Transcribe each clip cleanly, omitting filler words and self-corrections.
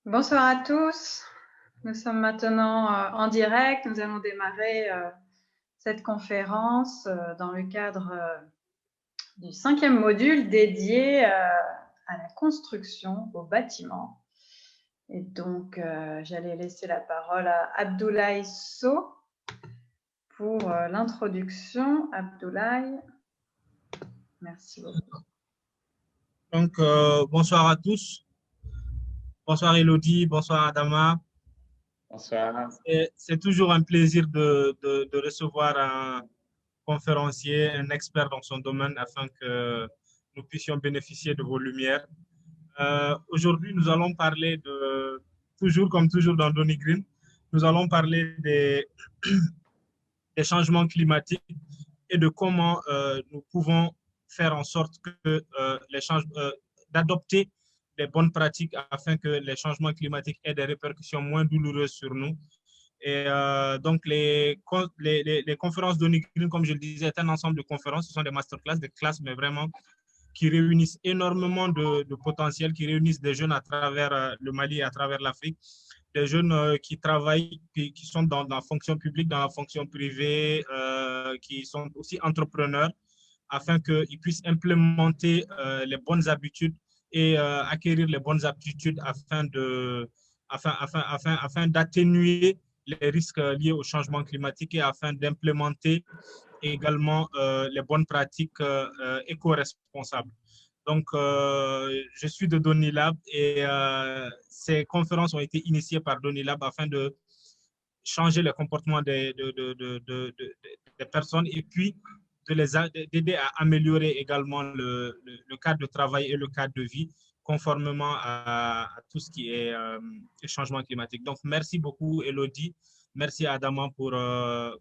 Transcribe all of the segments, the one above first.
Bonsoir à tous. Nous sommes maintenant en direct. Nous allons démarrer cette conférence dans le cadre du 5e module dédié à la construction, au bâtiment. Et donc, j'allais laisser la parole à Abdoulaye Sow pour l'introduction. Abdoulaye, merci beaucoup. Donc, bonsoir à tous. Bonsoir Elodie, bonsoir Adama. Bonsoir. C'est toujours un plaisir de recevoir un conférencier, un expert dans son domaine afin que nous puissions bénéficier de vos lumières. Aujourd'hui, nous allons parler toujours comme toujours dans Donny Green, nous allons parler des changements climatiques et de comment nous pouvons faire en sorte que d'adopter les bonnes pratiques afin que les changements climatiques aient des répercussions moins douloureuses sur nous. Et donc, les conférences Donny Green, comme je le disais, est un ensemble de conférences. Ce sont des masterclass, des classes, mais vraiment qui réunissent énormément de potentiel, qui réunissent des jeunes à travers le Mali et à travers l'Afrique, des jeunes qui travaillent, qui sont dans la fonction publique, dans la fonction privée, qui sont aussi entrepreneurs, afin qu'ils puissent implémenter les bonnes habitudes et acquérir les bonnes aptitudes afin d'atténuer les risques liés au changement climatique et afin d'implémenter également les bonnes pratiques éco-responsables. Donc, je suis de Donny Lab et ces conférences ont été initiées par Donny Lab afin de changer le comportement des personnes et puis d'aider à améliorer également le cadre de travail et le cadre de vie conformément à tout ce qui est changement climatique. Donc, merci beaucoup, Elodie. Merci, Adama,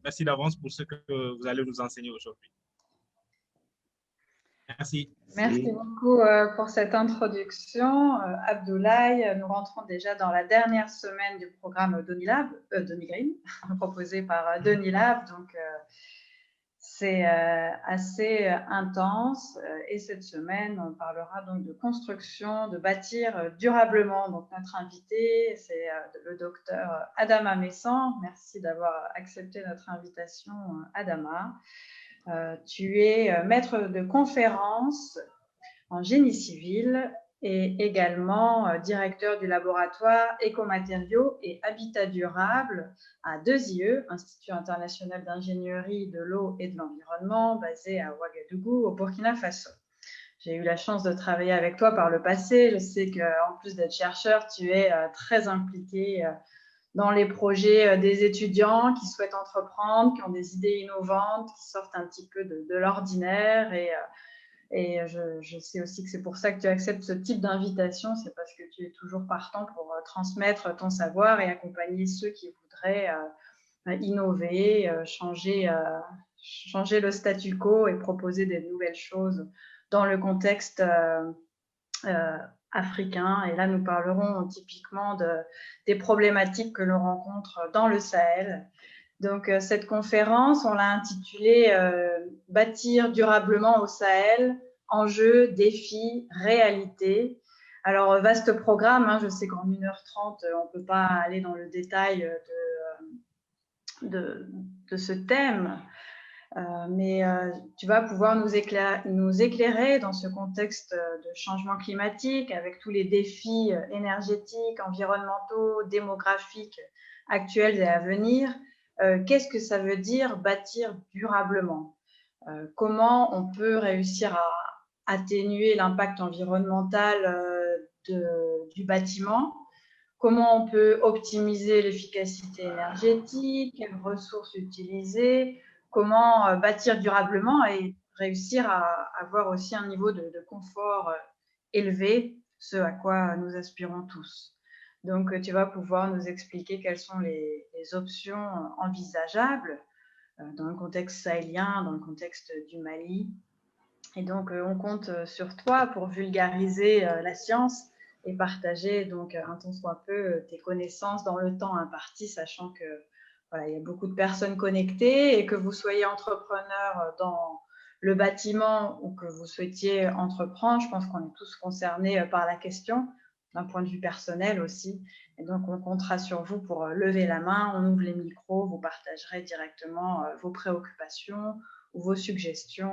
merci d'avance pour ce que vous allez nous enseigner aujourd'hui. Merci. Merci beaucoup pour cette introduction, Abdoulaye. Nous rentrons déjà dans la dernière semaine du programme Donny Lab, Donny Green, proposé par Donny Lab. Donc, c'est assez intense. Et cette semaine, on parlera donc de construction, de bâtir durablement. Donc, notre invité, c'est le docteur Adama Messan. Merci d'avoir accepté notre invitation, Adama. Tu es maître de conférence en génie civil et également directeur du laboratoire Écomatériaux et Habitat durable à 2IE, Institut international d'ingénierie de l'eau et de l'environnement, basé à Ouagadougou, au Burkina Faso. J'ai eu la chance de travailler avec toi par le passé. Je sais qu'en plus d'être chercheur, tu es très impliqué dans les projets des étudiants qui souhaitent entreprendre, qui ont des idées innovantes, qui sortent un petit peu de l'ordinaire. Et je sais aussi que c'est pour ça que tu acceptes ce type d'invitation, c'est parce que tu es toujours partant pour transmettre ton savoir et accompagner ceux qui voudraient innover, changer le statu quo et proposer des nouvelles choses dans le contexte africain. Et là, nous parlerons typiquement des problématiques que l'on rencontre dans le Sahel. Donc, cette conférence, on l'a intitulée « Bâtir durablement au Sahel, enjeux, défis, réalité ». Alors, vaste programme, hein, je sais qu'en 1h30, on ne peut pas aller dans le détail de ce thème, mais tu vas pouvoir nous éclairer dans ce contexte de changement climatique avec tous les défis énergétiques, environnementaux, démographiques actuels et à venir. Qu'est-ce que ça veut dire bâtir durablement? Comment on peut réussir à atténuer l'impact environnemental du bâtiment? Comment on peut optimiser l'efficacité énergétique? Quelles ressources utiliser? Comment bâtir durablement et réussir à avoir aussi un niveau de confort élevé, ce à quoi nous aspirons tous. Donc, tu vas pouvoir nous expliquer quelles sont les options envisageables dans le contexte sahélien, dans le contexte du Mali. Et donc, on compte sur toi pour vulgariser la science et partager donc un tant soit peu tes connaissances dans le temps imparti, sachant que voilà, il y a beaucoup de personnes connectées et que vous soyez entrepreneur dans le bâtiment ou que vous souhaitiez entreprendre, je pense qu'on est tous concernés par la question. d'un point de vue personnel aussi. Et donc, on comptera sur vous pour lever la main, on ouvre les micros, vous partagerez directement vos préoccupations ou vos suggestions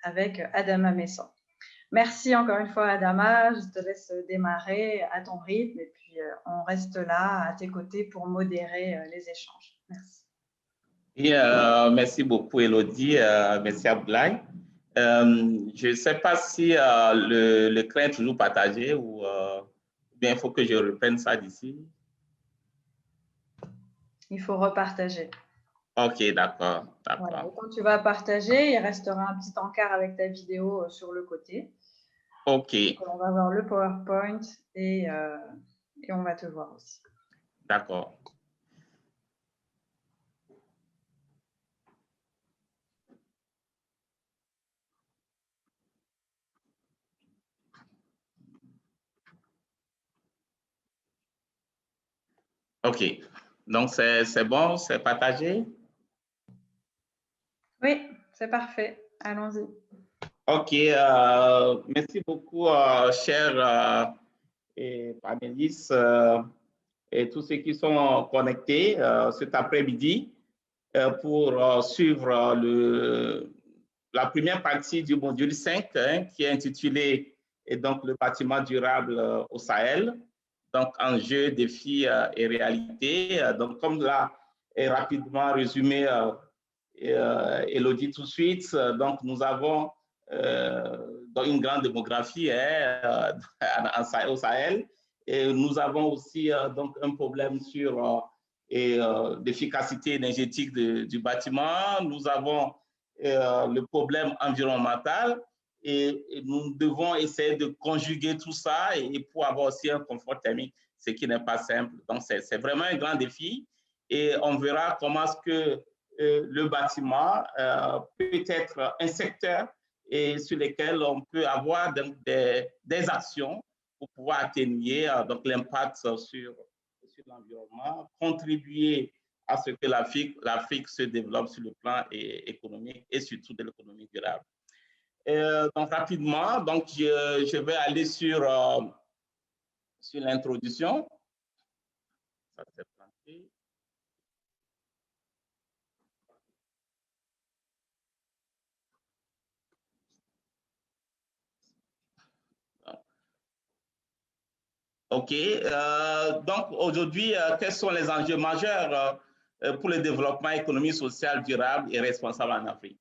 avec Adama Messan. Merci encore une fois, Adama. Je te laisse démarrer à ton rythme et puis on reste là à tes côtés pour modérer les échanges. Merci. Et, merci beaucoup, Elodie. Merci, Abdoulaye. Je ne sais pas si l'écran est toujours partagé ou bien il faut que je reprenne ça d'ici. Il faut repartager. OK, d'accord. Voilà. Quand tu vas partager, il restera un petit encart avec ta vidéo sur le côté. OK. Donc, on va voir le PowerPoint et on va te voir aussi. D'accord. OK. Donc, c'est bon, c'est partagé? Oui, c'est parfait. Allons-y. OK. Merci beaucoup, chers panélistes et tous ceux qui sont connectés cet après-midi pour suivre la première partie du module 5 qui est intitulé et donc, le bâtiment durable au Sahel. Donc, enjeux, défis et réalités. Donc, comme l'a rapidement résumé Elodie tout de suite, donc nous avons dans une grande démographie au Sahel et nous avons aussi donc un problème sur l'efficacité énergétique du bâtiment. Nous avons le problème environnemental et nous devons essayer de conjuguer tout ça et pour avoir aussi un confort thermique, ce qui n'est pas simple. Donc, c'est vraiment un grand défi et on verra comment est-ce que le bâtiment peut être un secteur et sur lesquels on peut avoir donc des actions pour pouvoir atténuer donc l'impact sur l'environnement, contribuer à ce que l'Afrique se développe sur le plan économique et surtout de l'économie durable. Donc rapidement, donc je vais aller sur l'introduction. Ça s'est planté. OK. Donc, aujourd'hui, quels sont les enjeux majeurs pour le développement économique, social, durable et responsable en Afrique?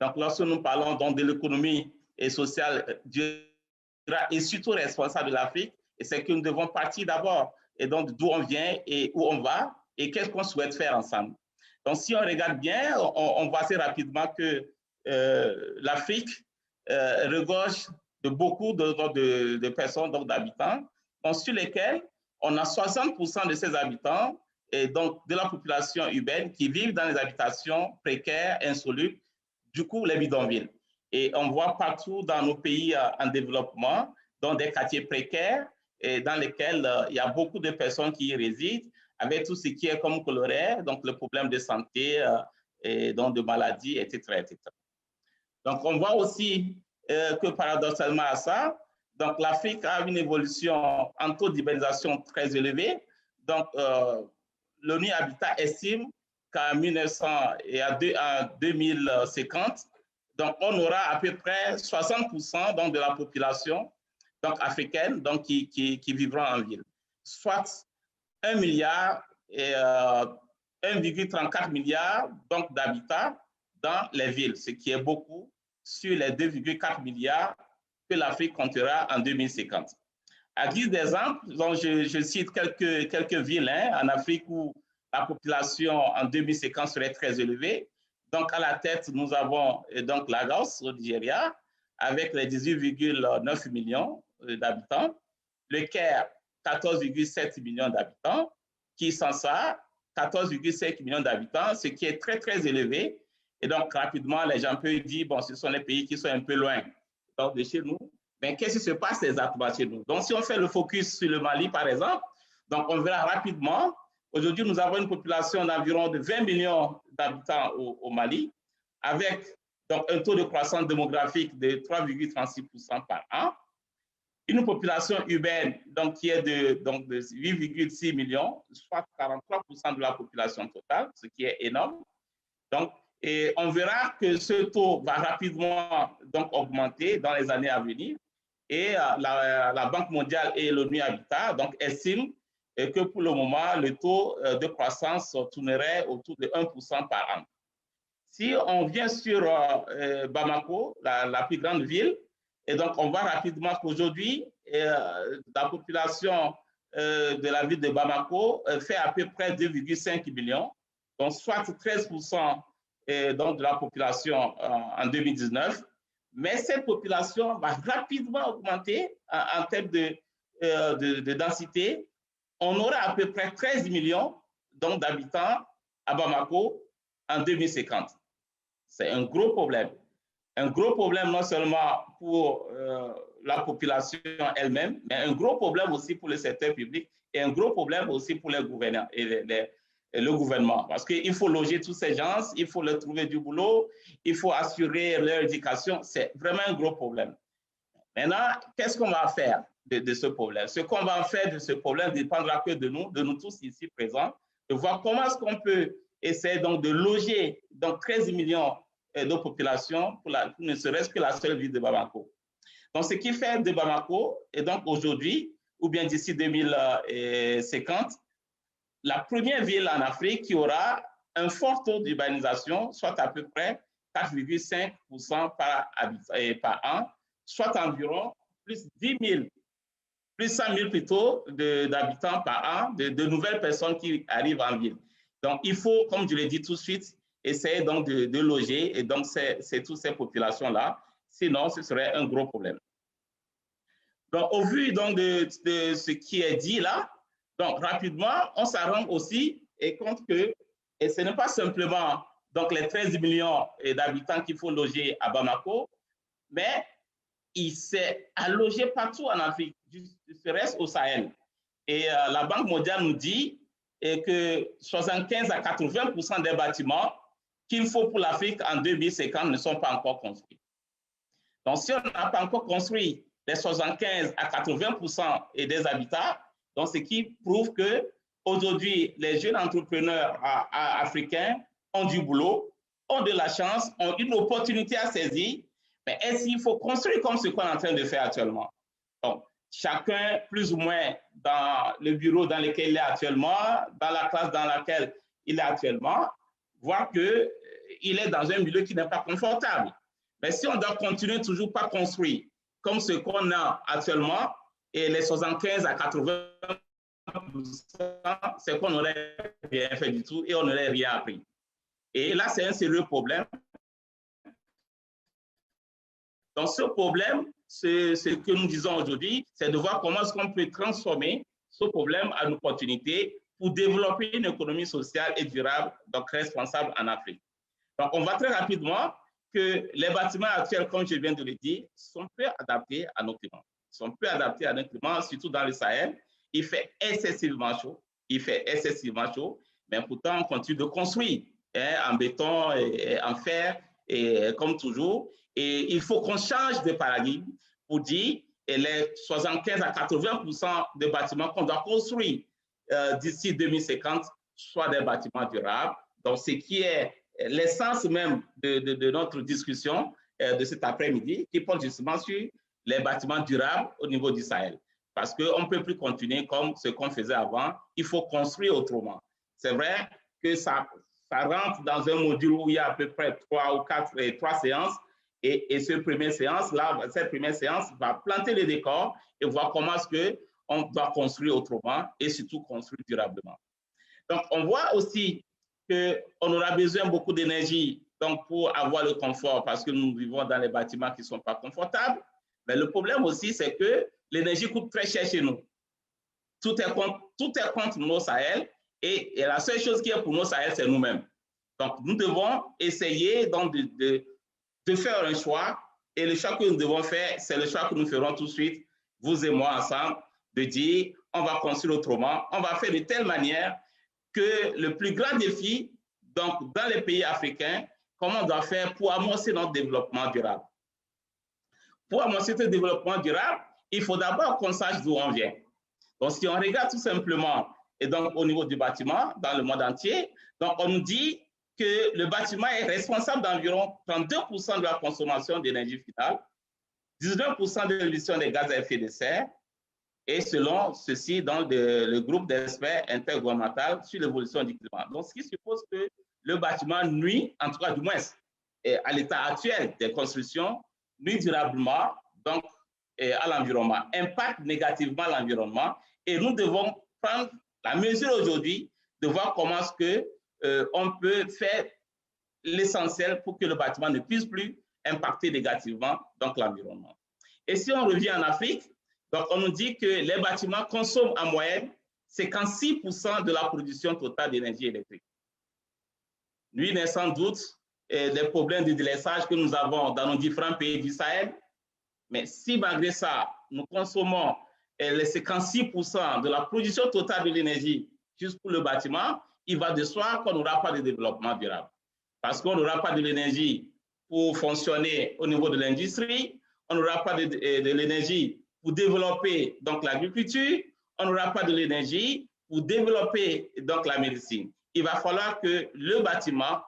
Donc, lorsque nous parlons donc de l'économie et sociale durable et surtout responsable de l'Afrique, c'est que nous devons partir d'abord et donc d'où on vient et où on va et qu'est-ce qu'on souhaite faire ensemble. Donc, si on regarde bien, on voit assez rapidement que l'Afrique regorge de beaucoup de personnes, donc d'habitants, sur lesquels on a 60% de ces habitants et donc de la population urbaine qui vivent dans les habitations précaires, insalubres, du coup les bidonvilles. Et on voit partout dans nos pays en développement, dans des quartiers précaires et dans lesquels il y a beaucoup de personnes qui y résident, avec tout ce qui est comme coloré, donc le problème de santé, et donc de maladies, etc., etc. Donc on voit aussi que paradoxalement à ça, donc, l'Afrique a une évolution en taux d'urbanisation très élevé. Donc, l'ONU Habitat estime qu'en 1900 et à 2050, donc, on aura à peu près 60% donc, de la population donc, africaine donc, qui vivra en ville, soit 1 milliard et 1,34 milliard d'habitants dans les villes, ce qui est beaucoup sur les 2,4 milliards que l'Afrique comptera en 2050. À guise d'exemple, je cite quelques villes en Afrique où la population en 2050 serait très élevée. Donc, à la tête, nous avons donc Lagos au Nigeria, avec les 18,9 millions d'habitants. Le Caire, 14,7 millions d'habitants. Kinshasa, 14,5 millions d'habitants, ce qui est très, très élevé. Et donc, rapidement, les gens peuvent dire, bon, ce sont les pays qui sont un peu loin de chez nous. Mais qu'est-ce qui se passe exactement chez nous? Donc, si on fait le focus sur le Mali, par exemple, donc on verra rapidement. Aujourd'hui, nous avons une population d'environ de 20 millions d'habitants au Mali, avec donc, un taux de croissance démographique de 3,36% par an. une population urbaine donc, qui est de 8,6 millions, soit 43% de la population totale, ce qui est énorme. Donc, et on verra que ce taux va rapidement donc, augmenter dans les années à venir. Et la Banque mondiale et l'ONU Habitat donc, estiment que pour le moment, le taux de croissance tournerait autour de 1% par an. Si on vient sur Bamako, la plus grande ville, et donc on voit rapidement qu'aujourd'hui, la population de la ville de Bamako fait à peu près 2,5 millions, donc soit 13% donc de la population en 2019. Mais cette population va rapidement augmenter en termes de densité. On aura à peu près 13 millions d'habitants à Bamako en 2050. C'est un gros problème. Un gros problème non seulement pour la population elle-même, mais un gros problème aussi pour le secteur public et un gros problème aussi pour les gouvernants et le gouvernement. Parce qu'il faut loger tous ces gens, il faut leur trouver du boulot, il faut assurer leur éducation. C'est vraiment un gros problème. Maintenant, qu'est-ce qu'on va faire de ce problème? Ce qu'on va faire de ce problème dépendra que de nous tous ici présents, de voir comment est-ce qu'on peut essayer donc de loger donc 13 millions de population pour ne serait-ce que la seule ville de Bamako. Donc, ce qui fait de Bamako, et donc aujourd'hui, ou bien d'ici 2050, la première ville en Afrique qui aura un fort taux d'urbanisation, soit à peu près 4,5% par an, soit environ plus 10 000, plus 100 000 plutôt d'habitants par an, de nouvelles personnes qui arrivent en ville. Donc, il faut, comme je l'ai dit tout de suite, essayer donc de loger et donc c'est toutes ces populations-là. Sinon, ce serait un gros problème. Donc, au vu donc de ce qui est dit là, donc rapidement, on s'en rend aussi compte que ce n'est pas simplement donc, les 13 millions d'habitants qu'il faut loger à Bamako, mais il s'est allogé partout en Afrique, du reste au Sahel. Et la Banque mondiale nous dit que 75 à 80% des bâtiments qu'il faut pour l'Afrique en 2050 ne sont pas encore construits. Donc, si on n'a pas encore construit les 75 à 80% des habitats, donc ce qui prouve qu'aujourd'hui, les jeunes entrepreneurs africains ont du boulot, ont de la chance, ont une opportunité à saisir, mais est-ce qu'il faut construire comme ce qu'on est en train de faire actuellement? Donc, chacun, plus ou moins, dans le bureau dans lequel il est actuellement, dans la classe dans laquelle il est actuellement, voit qu'il est dans un milieu qui n'est pas confortable. Mais si on doit continuer toujours pas construire comme ce qu'on a actuellement, et les 75 à 80%, c'est qu'on n'aurait rien fait du tout et on n'aurait rien appris. Et là, c'est un sérieux problème. Donc, ce problème, ce que nous disons aujourd'hui, c'est de voir comment est-ce qu'on peut transformer ce problème en une opportunité pour développer une économie sociale et durable, donc responsable en Afrique. Donc, on voit très rapidement que les bâtiments actuels, comme je viens de le dire, sont peu adaptés à nos climats. Ils sont peu adaptés à nos climats, surtout dans le Sahel. Il fait excessivement chaud. Mais pourtant, on continue de construire en béton, et en fer, et comme toujours. Et il faut qu'on change de paradigme pour dire que les 75 à 80% des bâtiments qu'on doit construire d'ici 2050 soient des bâtiments durables. Donc, ce qui est l'essence même de notre discussion de cet après-midi, qui porte justement sur les bâtiments durables au niveau du Sahel. Parce qu'on ne peut plus continuer comme ce qu'on faisait avant. Il faut construire autrement. C'est vrai que ça rentre dans un module où il y a à peu près 3 séances. Et cette première séance va planter les décors et voir comment est-ce qu'on doit construire autrement et surtout construire durablement. Donc, on voit aussi qu'on aura besoin beaucoup d'énergie pour avoir le confort parce que nous vivons dans les bâtiments qui ne sont pas confortables. Mais le problème aussi, c'est que l'énergie coûte très cher chez nous. Tout est contre nos Sahel et la seule chose qui est pour nos Sahel, c'est nous-mêmes. Donc, nous devons essayer donc, de faire un choix et le choix que nous devons faire, c'est le choix que nous ferons tout de suite, vous et moi ensemble, de dire on va construire autrement, on va faire de telle manière que le plus grand défi, donc dans les pays africains, comment on doit faire pour amorcer notre développement durable. Pour amorcer ce développement durable, il faut d'abord qu'on sache d'où on vient. Donc, si on regarde tout simplement, et donc au niveau du bâtiment, dans le monde entier, donc on nous dit que le bâtiment est responsable d'environ 32% de la consommation d'énergie finale, 19% de l'émission des gaz à effet de serre, et selon ceci, dans le groupe d'experts intergouvernemental sur l'évolution du climat. Donc, ce qui suppose que le bâtiment nuit, en tout cas du moins à l'état actuel des constructions, nuit durablement donc, à l'environnement, impacte négativement l'environnement, et nous devons prendre la mesure aujourd'hui de voir comment est-ce que on peut faire l'essentiel pour que le bâtiment ne puisse plus impacter négativement donc l'environnement. Et si on revient en Afrique, donc on nous dit que les bâtiments consomment en moyenne 56% de la production totale d'énergie électrique. Lui n'est sans doute des problèmes de délaissage que nous avons dans nos différents pays du Sahel, mais si malgré ça, nous consommons les 56% de la production totale de l'énergie juste pour le bâtiment, il va de soi qu'on n'aura pas de développement durable. Parce qu'on n'aura pas de l'énergie pour fonctionner au niveau de l'industrie, on n'aura pas de l'énergie pour développer donc l'agriculture, on n'aura pas de l'énergie pour développer donc la médecine. Il va falloir que le bâtiment,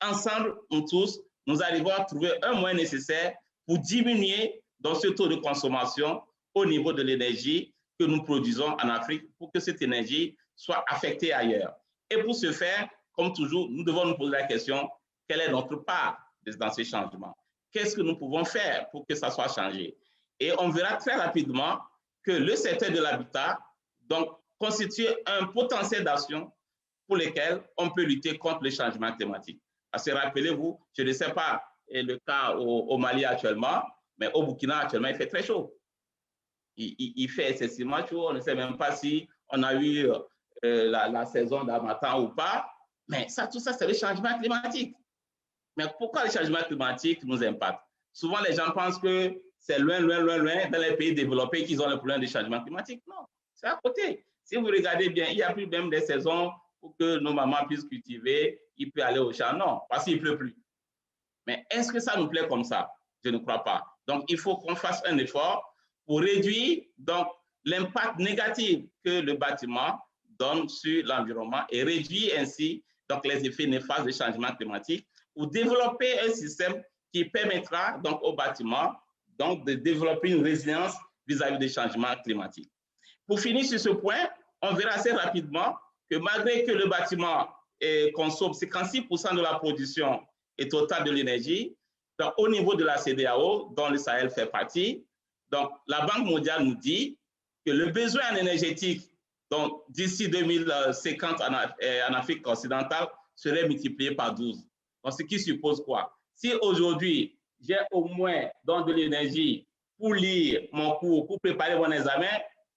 ensemble, nous tous, nous arrivons à trouver un moyen nécessaire pour diminuer donc ce taux de consommation au niveau de l'énergie que nous produisons en Afrique pour que cette énergie soit affectée ailleurs. Et pour ce faire, comme toujours, nous devons nous poser la question, quelle est notre part dans ces changements? Qu'est-ce que nous pouvons faire pour que ça soit changé? Et on verra très rapidement que le secteur de l'habitat constitue un potentiel d'action pour lequel on peut lutter contre le changement climatique. Parce que rappelez-vous, je ne sais pas le cas au Mali actuellement, mais au Burkina actuellement, il fait très chaud. Il fait excessivement chaud. On ne sait même pas si on a eu la saison d'harmattan ou pas. Mais ça, tout ça, c'est le changement climatique. Mais pourquoi le changement climatique nous impacte? Souvent, les gens pensent que c'est loin, loin, loin, loin dans les pays développés qu'ils ont le problème du changement climatique. Non, c'est à côté. Si vous regardez bien, il n'y a plus même des saisons pour que nos mamans puissent cultiver, il peut aller au champ. Non, parce qu'il ne pleut plus. Mais est-ce que ça nous plaît comme ça? Je ne crois pas. Donc, il faut qu'on fasse un effort pour réduire l'impact négatif que le bâtiment donne sur l'environnement et réduire ainsi donc, les effets néfastes du changement climatique pour développer un système qui permettra donc, au bâtiment de développer une résilience vis-à-vis des changements climatiques. Pour finir sur ce point, on verra assez rapidement que malgré que le bâtiment consomme 56% de la production et totale de l'énergie, au niveau de la CEDEAO, dont le Sahel fait partie, donc la Banque mondiale nous dit que le besoin en énergétique d'ici 2050 en Afrique occidentale serait multiplié par 12. Donc, ce qui suppose quoi? Si aujourd'hui, j'ai au moins de l'énergie pour lire mon cours, pour préparer mon examen,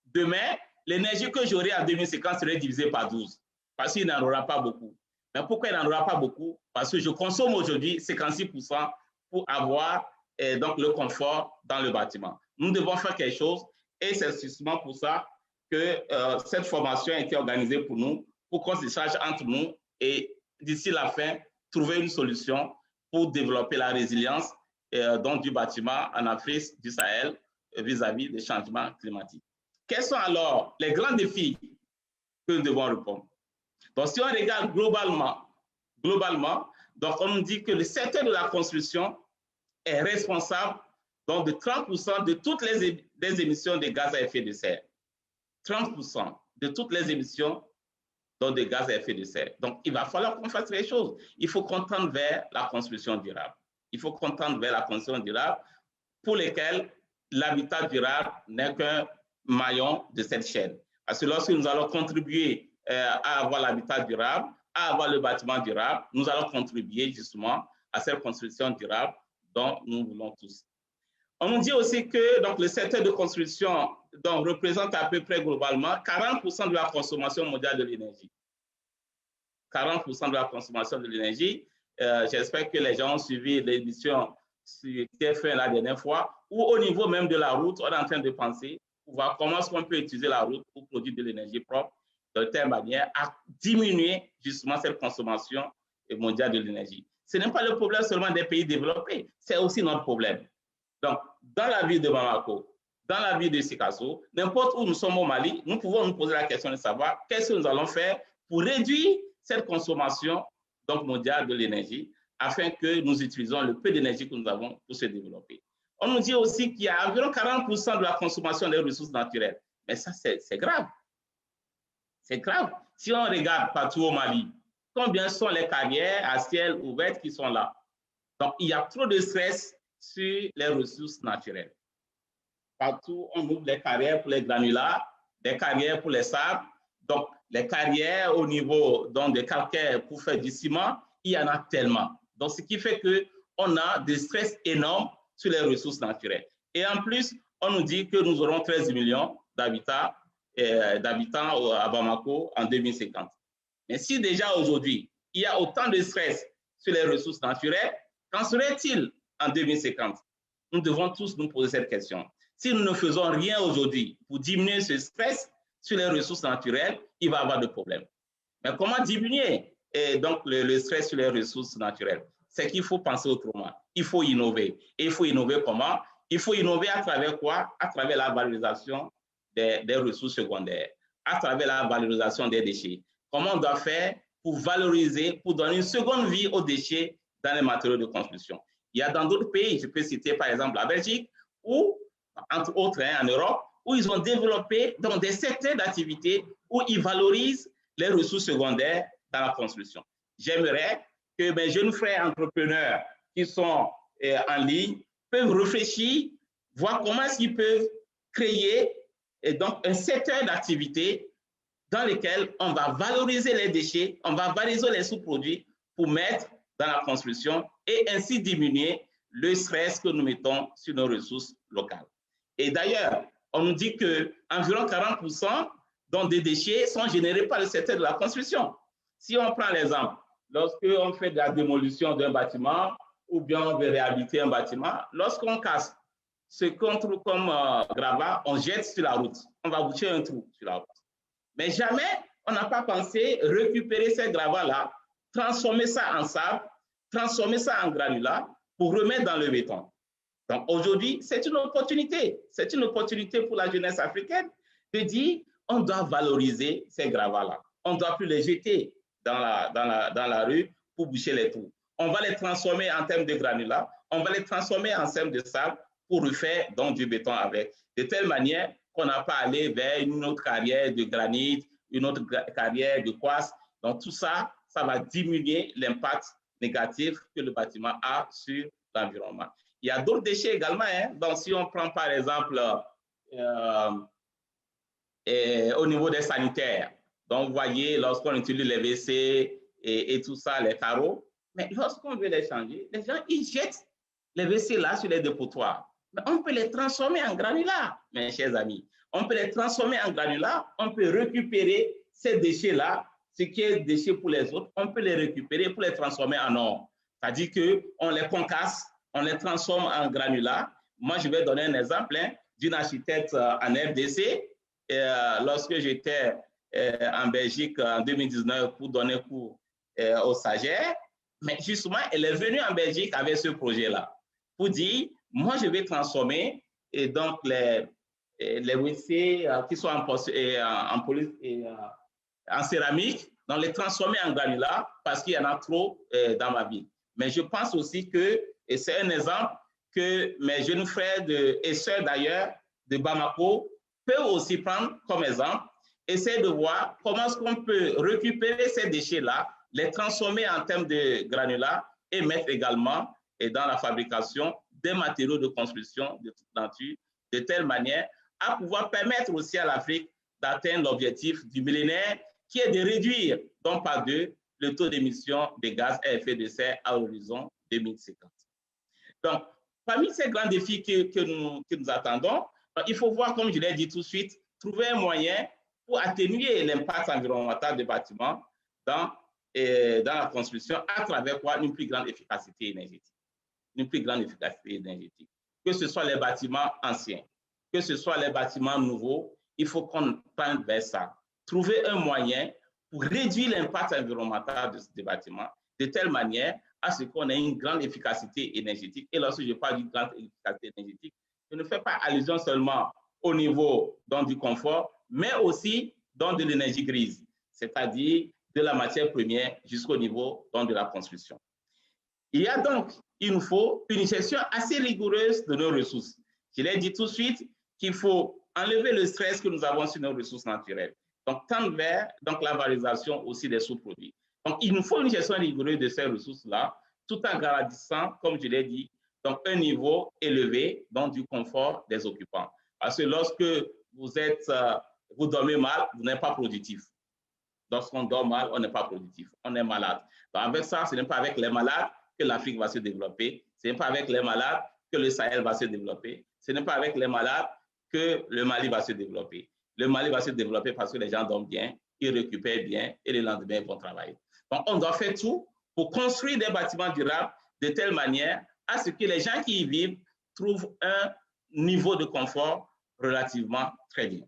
demain, l'énergie que j'aurai en 2050 serait divisée par 12, parce qu'il n'en aura pas beaucoup. Mais pourquoi il n'en aura pas beaucoup? Parce que je consomme aujourd'hui 56% pour avoir le confort dans le bâtiment. Nous devons faire quelque chose et c'est justement pour ça que cette formation a été organisée pour nous, pour qu'on se charge entre nous et d'ici la fin, trouver une solution pour développer la résilience du bâtiment en Afrique du Sahel vis-à-vis des changements climatiques. Quels sont alors les grands défis que nous devons répondre? Donc, si on regarde globalement, donc on nous dit que le secteur de la construction est responsable de 30% de toutes les émissions de gaz à effet de serre. 30% de toutes les émissions de gaz à effet de serre. Donc, il va falloir qu'on fasse les choses. Il faut qu'on tende vers la construction durable. Il faut qu'on tende vers la construction durable pour lesquelles l'habitat durable n'est qu'un maillon de cette chaîne. Parce que lorsque nous allons contribuer à avoir l'habitat durable, à avoir le bâtiment durable, nous allons contribuer justement à cette construction durable dont nous voulons tous. On nous dit aussi que le secteur de construction représente à peu près globalement 40% de la consommation mondiale de l'énergie. 40% de la consommation de l'énergie. J'espère que les gens ont suivi l'émission sur TF1 la dernière fois, où au niveau même de la route, on est en train de penser pour voir comment est-ce qu'on peut utiliser la route pour produire de l'énergie propre de telle manière à diminuer justement cette consommation mondiale de l'énergie. Ce n'est pas le problème seulement des pays développés, c'est aussi notre problème. Donc, dans la ville de Bamako, dans la ville de Sikasso, n'importe où nous sommes au Mali, nous pouvons nous poser la question de savoir qu'est-ce que nous allons faire pour réduire cette consommation donc, mondiale de l'énergie afin que nous utilisions le peu d'énergie que nous avons pour se développer. On nous dit aussi qu'il y a environ 40% de la consommation des ressources naturelles. Mais ça, c'est grave. C'est grave. Si on regarde partout au Mali, combien sont les carrières à ciel ouvert qui sont là? Donc, il y a trop de stress sur les ressources naturelles. Partout, on ouvre des carrières pour les granulats, des carrières pour les sables. Donc, les carrières au niveau donc, des calcaires pour faire du ciment, il y en a tellement. Donc, ce qui fait qu'on a des stress énormes sur les ressources naturelles. Et en plus, on nous dit que nous aurons 13 millions d'habitants à Bamako en 2050. Mais si déjà aujourd'hui, il y a autant de stress sur les ressources naturelles, qu'en serait-il en 2050? Nous devons tous nous poser cette question. Si nous ne faisons rien aujourd'hui pour diminuer ce stress sur les ressources naturelles, il va y avoir des problèmes. Mais comment diminuer donc le stress sur les ressources naturelles? C'est qu'il faut penser autrement. Il faut innover. Et il faut innover comment? Il faut innover à travers quoi? À travers la valorisation des ressources secondaires, à travers la valorisation des déchets. Comment on doit faire pour valoriser, pour donner une seconde vie aux déchets dans les matériaux de construction? Il y a dans d'autres pays, je peux citer par exemple la Belgique, ou entre autres en Europe, où ils ont développé donc, des secteurs d'activité où ils valorisent les ressources secondaires dans la construction. J'aimerais que mes jeunes frères entrepreneurs qui sont en ligne peuvent réfléchir, voir comment est-ce qu'ils peuvent créer donc, un secteur d'activité dans lequel on va valoriser les déchets, on va valoriser les sous-produits pour mettre dans la construction et ainsi diminuer le stress que nous mettons sur nos ressources locales. Et d'ailleurs, on nous dit qu'environ 40% des déchets sont générés par le secteur de la construction. Si on prend l'exemple, lorsqu'on fait de la démolition d'un bâtiment ou bien on veut réhabiliter un bâtiment, lorsqu'on casse ce qu'on trouve comme gravat, on jette sur la route. On va boucher un trou sur la route. Mais jamais on n'a pas pensé récupérer ces gravats-là, transformer ça en sable, transformer ça en granulat pour remettre dans le béton. Donc aujourd'hui, c'est une opportunité. C'est une opportunité pour la jeunesse africaine de dire on doit valoriser ces gravats-là. On ne doit plus les jeter dans la rue pour boucher les trous. On va les transformer en termes de granulats, on va les transformer en termes de sable pour refaire donc du béton avec. De telle manière qu'on n'a pas à aller vers une autre carrière de granit, une autre carrière de quartz. Donc tout ça, ça va diminuer l'impact négatif que le bâtiment a sur l'environnement. Il y a d'autres déchets également. Hein. Donc si on prend par exemple au niveau des sanitaires, donc vous voyez, lorsqu'on utilise les WC et tout ça, les carreaux, mais lorsqu'on veut les changer, les gens, ils jettent les WC là sur les dépotoirs. Mais on peut les transformer en granulats, mes chers amis. On peut les transformer en granulats, on peut récupérer ces déchets-là, ce qui est déchets pour les autres, on peut les récupérer pour les transformer en or. C'est-à-dire qu'on les concasse, on les transforme en granulats. Moi, je vais donner un exemple d'une architecte en RDC. Lorsque j'étais en Belgique en 2019 pour donner cours au stagiaires, mais justement, elle est venue en Belgique avec ce projet-là pour dire, moi, je vais transformer et donc les WC qui sont en céramique, donc les transformer en granulats parce qu'il y en a trop dans ma ville. Mais je pense aussi que, et c'est un exemple, que mes jeunes frères et sœurs d'ailleurs de Bamako peuvent aussi prendre comme exemple, essayer de voir comment est-ce qu'on peut récupérer ces déchets-là, les transformer en termes de granulats et mettre également dans la fabrication des matériaux de construction de toute nature, de telle manière à pouvoir permettre aussi à l'Afrique d'atteindre l'objectif du millénaire qui est de réduire donc par 2 le taux d'émission de gaz à effet de serre à l'horizon 2050. Donc, parmi ces grands défis que nous attendons, il faut voir, comme je l'ai dit tout de suite, trouver un moyen pour atténuer l'impact environnemental des bâtiments dans la construction à travers quoi? Une plus grande efficacité énergétique. Une plus grande efficacité énergétique. Que ce soit les bâtiments anciens, que ce soit les bâtiments nouveaux, il faut qu'on tende vers ça. Trouver un moyen pour réduire l'impact environnemental des bâtiments de telle manière à ce qu'on ait une grande efficacité énergétique. Et lorsque je parle d'une grande efficacité énergétique, je ne fais pas allusion seulement au niveau donc, du confort, mais aussi donc, de l'énergie grise, c'est-à-dire de la matière première jusqu'au niveau donc, de la construction. Il nous faut une gestion assez rigoureuse de nos ressources. Je l'ai dit tout de suite qu'il faut enlever le stress que nous avons sur nos ressources naturelles. Donc, tendre vers donc, la valorisation aussi des sous-produits. Donc, il nous faut une gestion rigoureuse de ces ressources-là, tout en garantissant, comme je l'ai dit, donc, un niveau élevé donc, du confort des occupants. Parce que lorsque vous dormez mal, vous n'êtes pas productif. Lorsqu'on dort mal, on n'est pas productif, on est malade. Donc, avec ça, ce n'est pas avec les malades que l'Afrique va se développer, ce n'est pas avec les malades que le Sahel va se développer, ce n'est pas avec les malades que le Mali va se développer. Le Mali va se développer parce que les gens dorment bien, ils récupèrent bien et le lendemain, ils vont travailler. Donc, on doit faire tout pour construire des bâtiments durables de telle manière à ce que les gens qui y vivent trouvent un niveau de confort relativement très bien.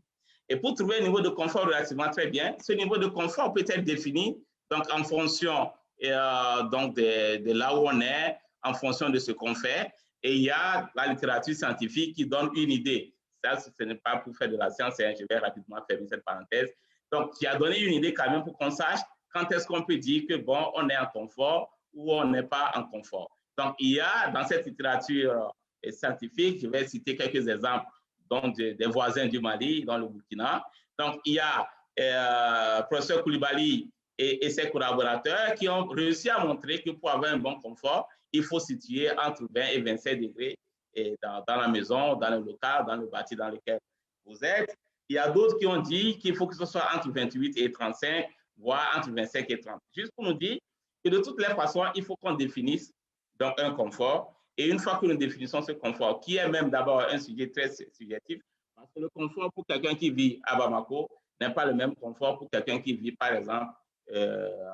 Et pour trouver un niveau de confort relativement très bien, ce niveau de confort peut être défini donc, en fonction donc de là où on est, en fonction de ce qu'on fait. Et il y a la littérature scientifique qui donne une idée. Ça, ce n'est pas pour faire de la science, je vais rapidement fermer cette parenthèse. Donc, qui a donné une idée quand même pour qu'on sache quand est-ce qu'on peut dire que, bon, on est en confort ou on n'est pas en confort. Donc, il y a dans cette littérature scientifique, je vais citer quelques exemples donc des voisins du Mali, dans le Burkina. Donc, il y a professeur Koulibaly et ses collaborateurs qui ont réussi à montrer que pour avoir un bon confort, il faut situer entre 20 et 27 degrés dans la maison, dans le local, dans le bâti dans lequel vous êtes. Il y a d'autres qui ont dit qu'il faut que ce soit entre 28 et 35, voire entre 25 et 30. Juste pour nous dire que de toutes les façons, il faut qu'on définisse donc un confort. Et une fois que nous définissons ce confort, qui est même d'abord un sujet très subjectif, parce que le confort pour quelqu'un qui vit à Bamako n'est pas le même confort pour quelqu'un qui vit, par exemple,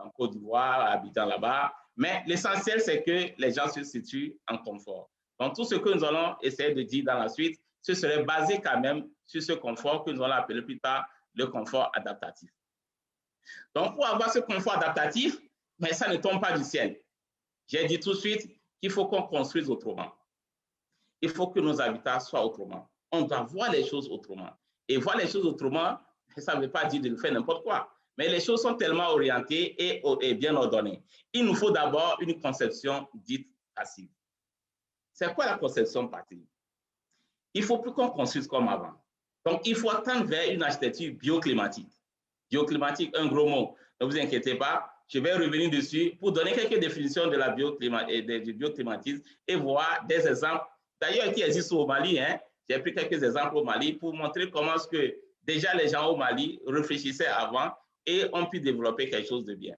en Côte d'Ivoire, habitant là-bas. Mais l'essentiel, c'est que les gens se situent en confort. Donc, tout ce que nous allons essayer de dire dans la suite, ce serait basé quand même sur ce confort que nous allons appeler plus tard le confort adaptatif. Donc, pour avoir ce confort adaptatif, mais ça ne tombe pas du ciel. J'ai dit tout de suite qu'il faut qu'on construise autrement. Il faut que nos habitats soient autrement. On doit voir les choses autrement. Et voir les choses autrement, ça ne veut pas dire de faire n'importe quoi. Mais les choses sont tellement orientées et bien ordonnées. Il nous faut d'abord une conception dite passive. C'est quoi la conception passive? Il ne faut plus qu'on construise comme avant. Donc, il faut tendre vers une architecture bioclimatique. Bioclimatique, un gros mot. Ne vous inquiétez pas, je vais revenir dessus pour donner quelques définitions de la du bioclimatisme et voir des exemples, d'ailleurs, qui existent au Mali. Hein. J'ai pris quelques exemples au Mali pour montrer comment est-ce que déjà les gens au Mali réfléchissaient avant et ont pu développer quelque chose de bien.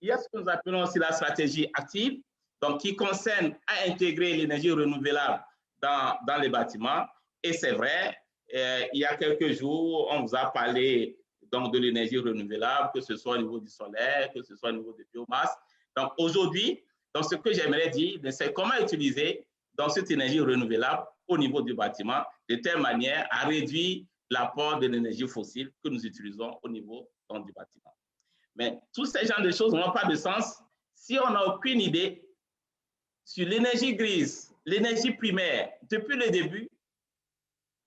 Il y a ce que nous appelons aussi la stratégie active, donc qui concerne à intégrer l'énergie renouvelable dans les bâtiments. Et c'est vrai, il y a quelques jours, on vous a parlé donc, de l'énergie renouvelable, que ce soit au niveau du solaire, que ce soit au niveau de biomasse. Donc aujourd'hui, ce que j'aimerais dire, c'est comment utiliser donc, cette énergie renouvelable au niveau du bâtiment, de telle manière à réduire l'apport de l'énergie fossile que nous utilisons au niveau donc, du bâtiment. Mais tous ces genres de choses n'ont pas de sens si on n'a aucune idée sur l'énergie grise, l'énergie primaire, depuis le début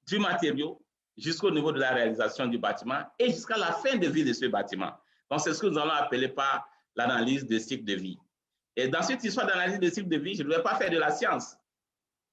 du matériau jusqu'au niveau de la réalisation du bâtiment et jusqu'à la fin de vie de ce bâtiment. Donc, c'est ce que nous allons appeler par l'analyse de cycle de vie. Et dans cette histoire d'analyse de cycle de vie, je ne vais pas faire de la science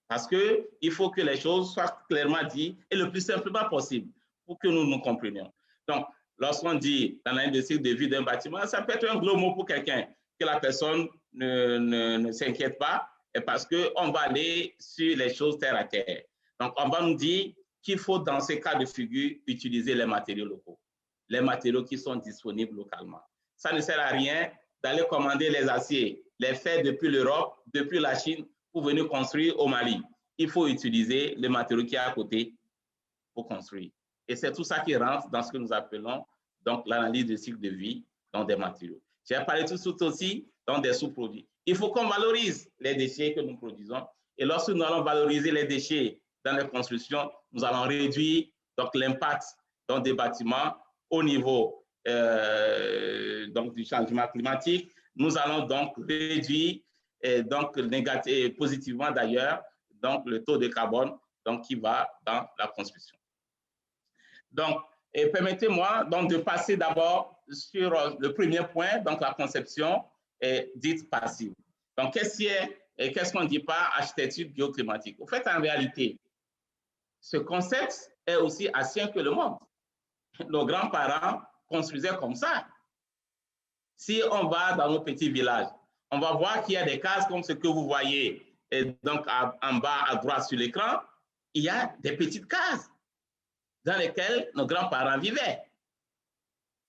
parce qu'il faut que les choses soient clairement dites et le plus simplement possible pour que nous nous comprenions. Donc, lorsqu'on dit l'analyse de cycle de vie d'un bâtiment, ça peut être un gros mot pour quelqu'un, que la personne ne s'inquiète pas et parce qu'on va aller sur les choses terre à terre. Donc, on va nous dire qu'il faut, dans ces cas de figure, utiliser les matériaux locaux, les matériaux qui sont disponibles localement. Ça ne sert à rien d'aller commander les aciers, les faire depuis l'Europe, depuis la Chine, pour venir construire au Mali. Il faut utiliser les matériaux qui sont à côté pour construire. Et c'est tout ça qui rentre dans ce que nous appelons donc l'analyse de cycle de vie dans des matériaux. J'ai parlé tout de suite aussi dans des sous-produits. Il faut qu'on valorise les déchets que nous produisons. Et lorsque nous allons valoriser les déchets dans les constructions, nous allons réduire l'impact des bâtiments au niveau donc, du changement climatique. Nous allons donc réduire positivement d'ailleurs le taux de carbone donc, qui va dans la construction. Donc, permettez-moi donc de passer d'abord sur le premier point, donc la conception dite passive. Donc, qu'est-ce qu'on dit par architecture bioclimatique? Au fait, en réalité, ce concept est aussi ancien que le monde. Nos grands-parents construisaient comme ça. Si on va dans nos petits villages, on va voir qu'il y a des cases comme ce que vous voyez donc en bas à droite sur l'écran. Il y a des petites cases dans lesquelles nos grands-parents vivaient.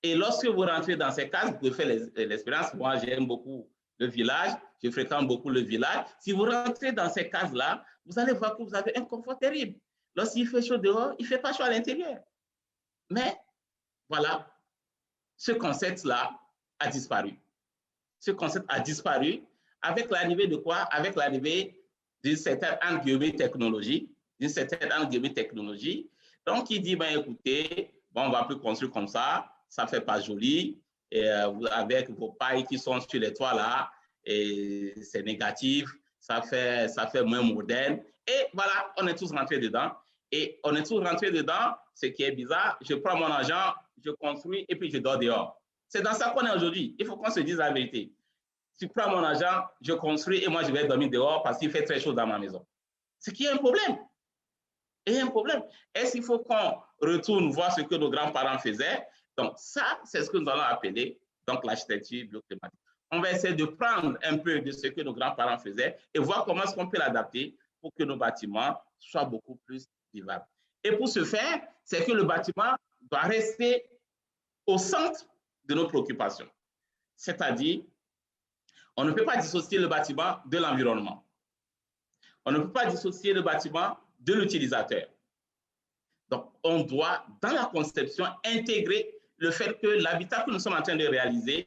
Et lorsque vous rentrez dans ces cases, vous pouvez faire l'expérience. Moi, j'aime beaucoup le village, je fréquente beaucoup le village. Si vous rentrez dans ces cases-là, vous allez voir que vous avez un confort terrible. Lorsqu'il fait chaud dehors, il ne fait pas chaud à l'intérieur. Mais voilà, ce concept-là a disparu. Ce concept a disparu avec l'arrivée de quoi? Avec l'arrivée d'une certaine technologie, Donc, il dit, ben, écoutez, bon, on ne va plus construire comme ça ne fait pas joli. Et, avec vos pailles qui sont sur les toits là, c'est négatif, ça fait moins moderne. Et voilà, on est tous rentrés dedans. Et on est tous rentrés dedans, ce qui est bizarre, je prends mon argent, je construis et puis je dors dehors. C'est dans ça qu'on est aujourd'hui. Il faut qu'on se dise la vérité. Tu prends mon argent, je construis et moi je vais dormir dehors parce qu'il fait très chaud dans ma maison. Ce qui est un problème. Et un problème. Est-ce qu'il faut qu'on retourne voir ce que nos grands-parents faisaient? Donc ça, c'est ce que nous allons appeler donc l'architecture bioclimatique. On va essayer de prendre un peu de ce que nos grands-parents faisaient et voir comment est-ce qu'on peut l'adapter pour que nos bâtiments soient beaucoup plus vivables. Et pour ce faire, c'est que le bâtiment doit rester au centre de nos préoccupations. C'est-à-dire, on ne peut pas dissocier le bâtiment de l'environnement. On ne peut pas dissocier le bâtiment de l'utilisateur. Donc, on doit, dans la conception, intégrer le fait que l'habitat que nous sommes en train de réaliser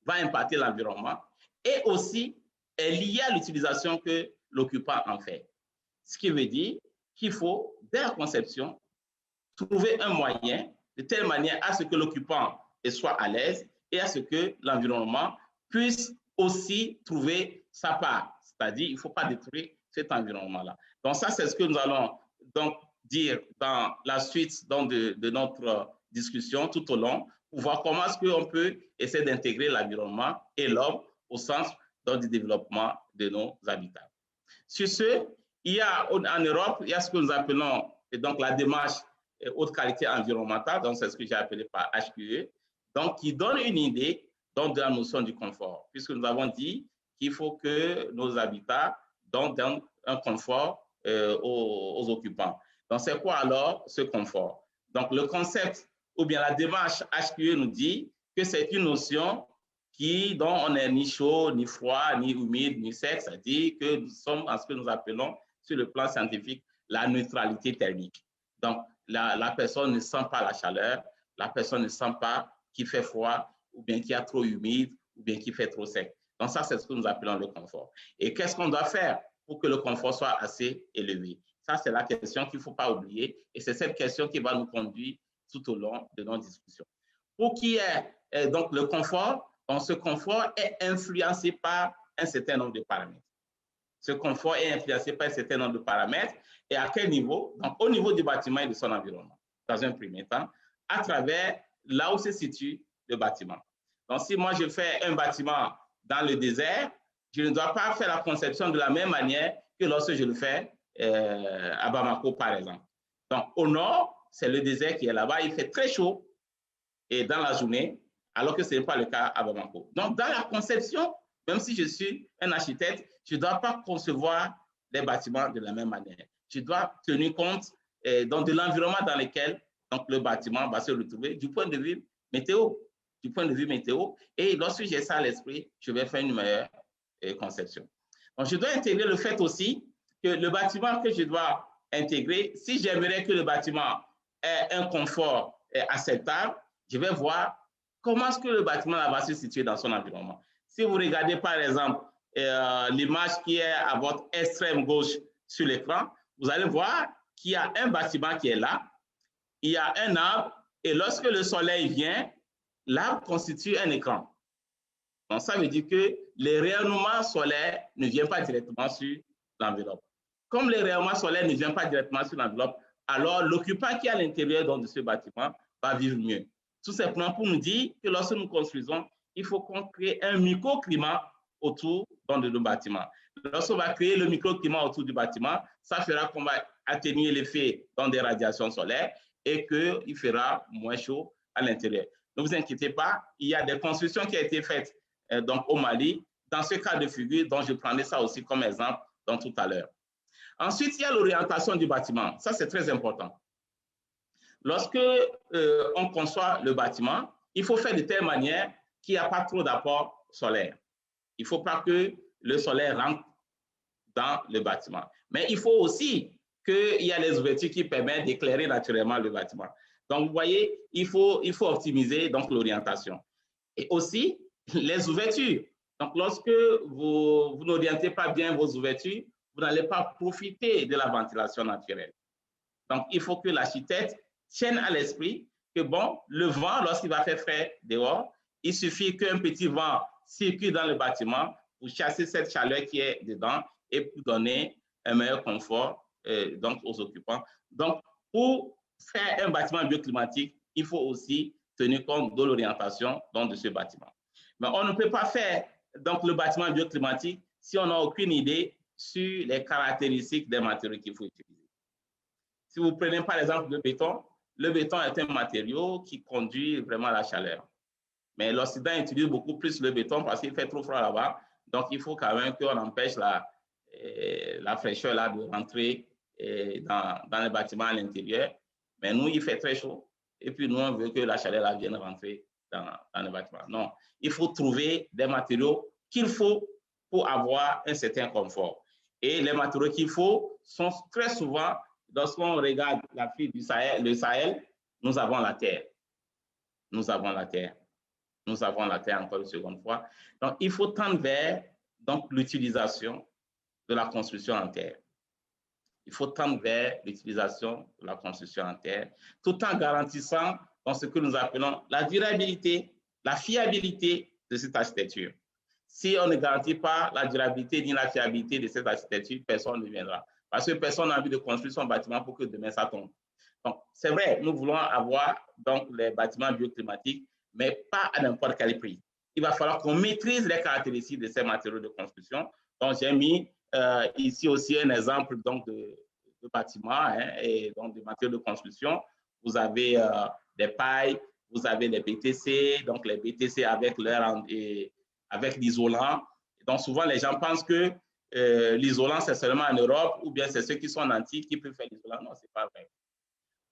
va impacter l'environnement et aussi est lié à l'utilisation que l'occupant en fait. Ce qui veut dire qu'il faut, dès la conception, trouver un moyen de telle manière à ce que l'occupant soit à l'aise et à ce que l'environnement puisse aussi trouver sa part. C'est-à-dire, il ne faut pas détruire cet environnement-là. Donc, ça, c'est ce que nous allons donc dire dans la suite donc, de notre discussion tout au long pour voir comment est-ce qu'on peut essayer d'intégrer l'environnement et l'homme au centre donc, du développement de nos habitats. Sur ce, il y a en Europe, il y a ce que nous appelons donc, la démarche haute qualité environnementale, donc c'est ce que j'ai appelé par HQE, donc qui donne une idée donc, de la notion du confort, puisque nous avons dit qu'il faut que nos habitats donnent un confort aux occupants. Donc, c'est quoi alors ce confort? Donc, le concept ou bien la démarche HQE nous dit que c'est une notion dont on n'est ni chaud, ni froid, ni humide, ni sec, c'est-à-dire que nous sommes en ce que nous appelons sur le plan scientifique la neutralité thermique. Donc, la personne ne sent pas la chaleur, la personne ne sent pas qu'il fait froid, ou bien qu'il y a trop humide, ou bien qu'il fait trop sec. Donc, ça, c'est ce que nous appelons le confort. Et qu'est-ce qu'on doit faire pour que le confort soit assez élevé? Ça, c'est la question qu'il ne faut pas oublier. Et c'est cette question qui va nous conduire tout au long de nos discussions. Pour qu'il y ait donc le confort, donc ce confort est influencé par un certain nombre de paramètres. Ce confort est influencé par un certain nombre de paramètres. Et à quel niveau? Donc, au niveau du bâtiment et de son environnement, dans un premier temps, à travers là où se situe le bâtiment. Donc, si moi, je fais un bâtiment dans le désert, je ne dois pas faire la conception de la même manière que lorsque je le fais à Bamako, par exemple. Donc, au nord, c'est le désert qui est là-bas. Il fait très chaud et dans la journée, alors que ce n'est pas le cas à Bamako. Donc, dans la conception, même si je suis un architecte, je ne dois pas concevoir les bâtiments de la même manière. Je dois tenir compte donc, de l'environnement dans lequel donc, le bâtiment va se retrouver du point de vue météo. Et lorsque j'ai ça à l'esprit, je vais faire une meilleure conception. Donc, je dois intégrer le fait aussi que le bâtiment que je dois intégrer, si j'aimerais que le bâtiment ait un confort acceptable, je vais voir comment est-ce que le bâtiment va se situer dans son environnement. Si vous regardez par exemple l'image qui est à votre extrême gauche sur l'écran, vous allez voir qu'il y a un bâtiment qui est là, il y a un arbre, et lorsque le soleil vient, l'arbre constitue un écran. Donc, ça veut dire que les rayonnements solaires ne viennent pas directement sur l'enveloppe. Comme les rayonnements solaires ne viennent pas directement sur l'enveloppe, alors l'occupant qui est à l'intérieur de ce bâtiment va vivre mieux. Tout simplement pour nous dire que lorsque nous construisons, il faut qu'on crée un microclimat autour de nos bâtiments. Lorsqu'on va créer le microclimat autour du bâtiment, ça fera qu'on va atténuer l'effet des radiations solaires et qu'il fera moins chaud à l'intérieur. Ne vous inquiétez pas, il y a des constructions qui ont été faites donc au Mali, dans ce cas de figure, dont je prendrai ça aussi comme exemple tout à l'heure. Ensuite, il y a l'orientation du bâtiment. Ça, c'est très important. Lorsque on conçoit le bâtiment, il faut faire de telle manière qu'il n'y a pas trop d'apport solaire. Il ne faut pas que le soleil rentre dans le bâtiment. Mais il faut aussi qu'il y ait les ouvertures qui permettent d'éclairer naturellement le bâtiment. Donc, vous voyez, il faut optimiser l'orientation. Et aussi, les ouvertures. Donc, lorsque vous n'orientez pas bien vos ouvertures, vous n'allez pas profiter de la ventilation naturelle. Donc, il faut que l'architecte tienne à l'esprit que, bon, le vent, lorsqu'il va faire frais dehors, il suffit qu'un petit vent circule dans le bâtiment pour chasser cette chaleur qui est dedans et pour donner un meilleur confort aux occupants. Donc, pour faire un bâtiment bioclimatique, il faut aussi tenir compte de l'orientation de ce bâtiment. Mais on ne peut pas faire le bâtiment bioclimatique si on n'a aucune idée sur les caractéristiques des matériaux qu'il faut utiliser. Si vous prenez par exemple le béton est un matériau qui conduit vraiment la chaleur. Mais l'Occident utilise beaucoup plus le béton parce qu'il fait trop froid là-bas. Donc, il faut quand même qu'on empêche la fraîcheur là, de rentrer dans le bâtiment à l'intérieur. Mais nous, il fait très chaud. Et puis, nous, on veut que la chaleur là, vienne rentrer dans le bâtiment. Non, il faut trouver des matériaux qu'il faut pour avoir un certain confort. Et les matériaux qu'il faut sont très souvent, lorsqu'on regarde l'Afrique du Sahel, le Sahel, nous avons la terre. Nous avons la terre. Nous avons la terre encore une seconde fois. Donc, il faut tendre vers l'utilisation de la construction en terre. Il faut tendre vers l'utilisation de la construction en terre, tout en garantissant ce que nous appelons la durabilité, la fiabilité de cette architecture. Si on ne garantit pas la durabilité ni la fiabilité de cette architecture, personne ne viendra. Parce que personne n'a envie de construire son bâtiment pour que demain ça tombe. Donc, c'est vrai, nous voulons avoir les bâtiments bioclimatiques, mais pas à n'importe quel prix. Il va falloir qu'on maîtrise les caractéristiques de ces matériaux de construction. Donc, j'ai mis ici aussi un exemple de bâtiments et donc de matériaux de construction. Vous avez des pailles, vous avez les BTC, donc les BTC avec l'isolant. Donc, souvent, les gens pensent que l'isolant, c'est seulement en Europe ou bien c'est ceux qui sont en Antilles qui peuvent faire l'isolant. Non, ce n'est pas vrai.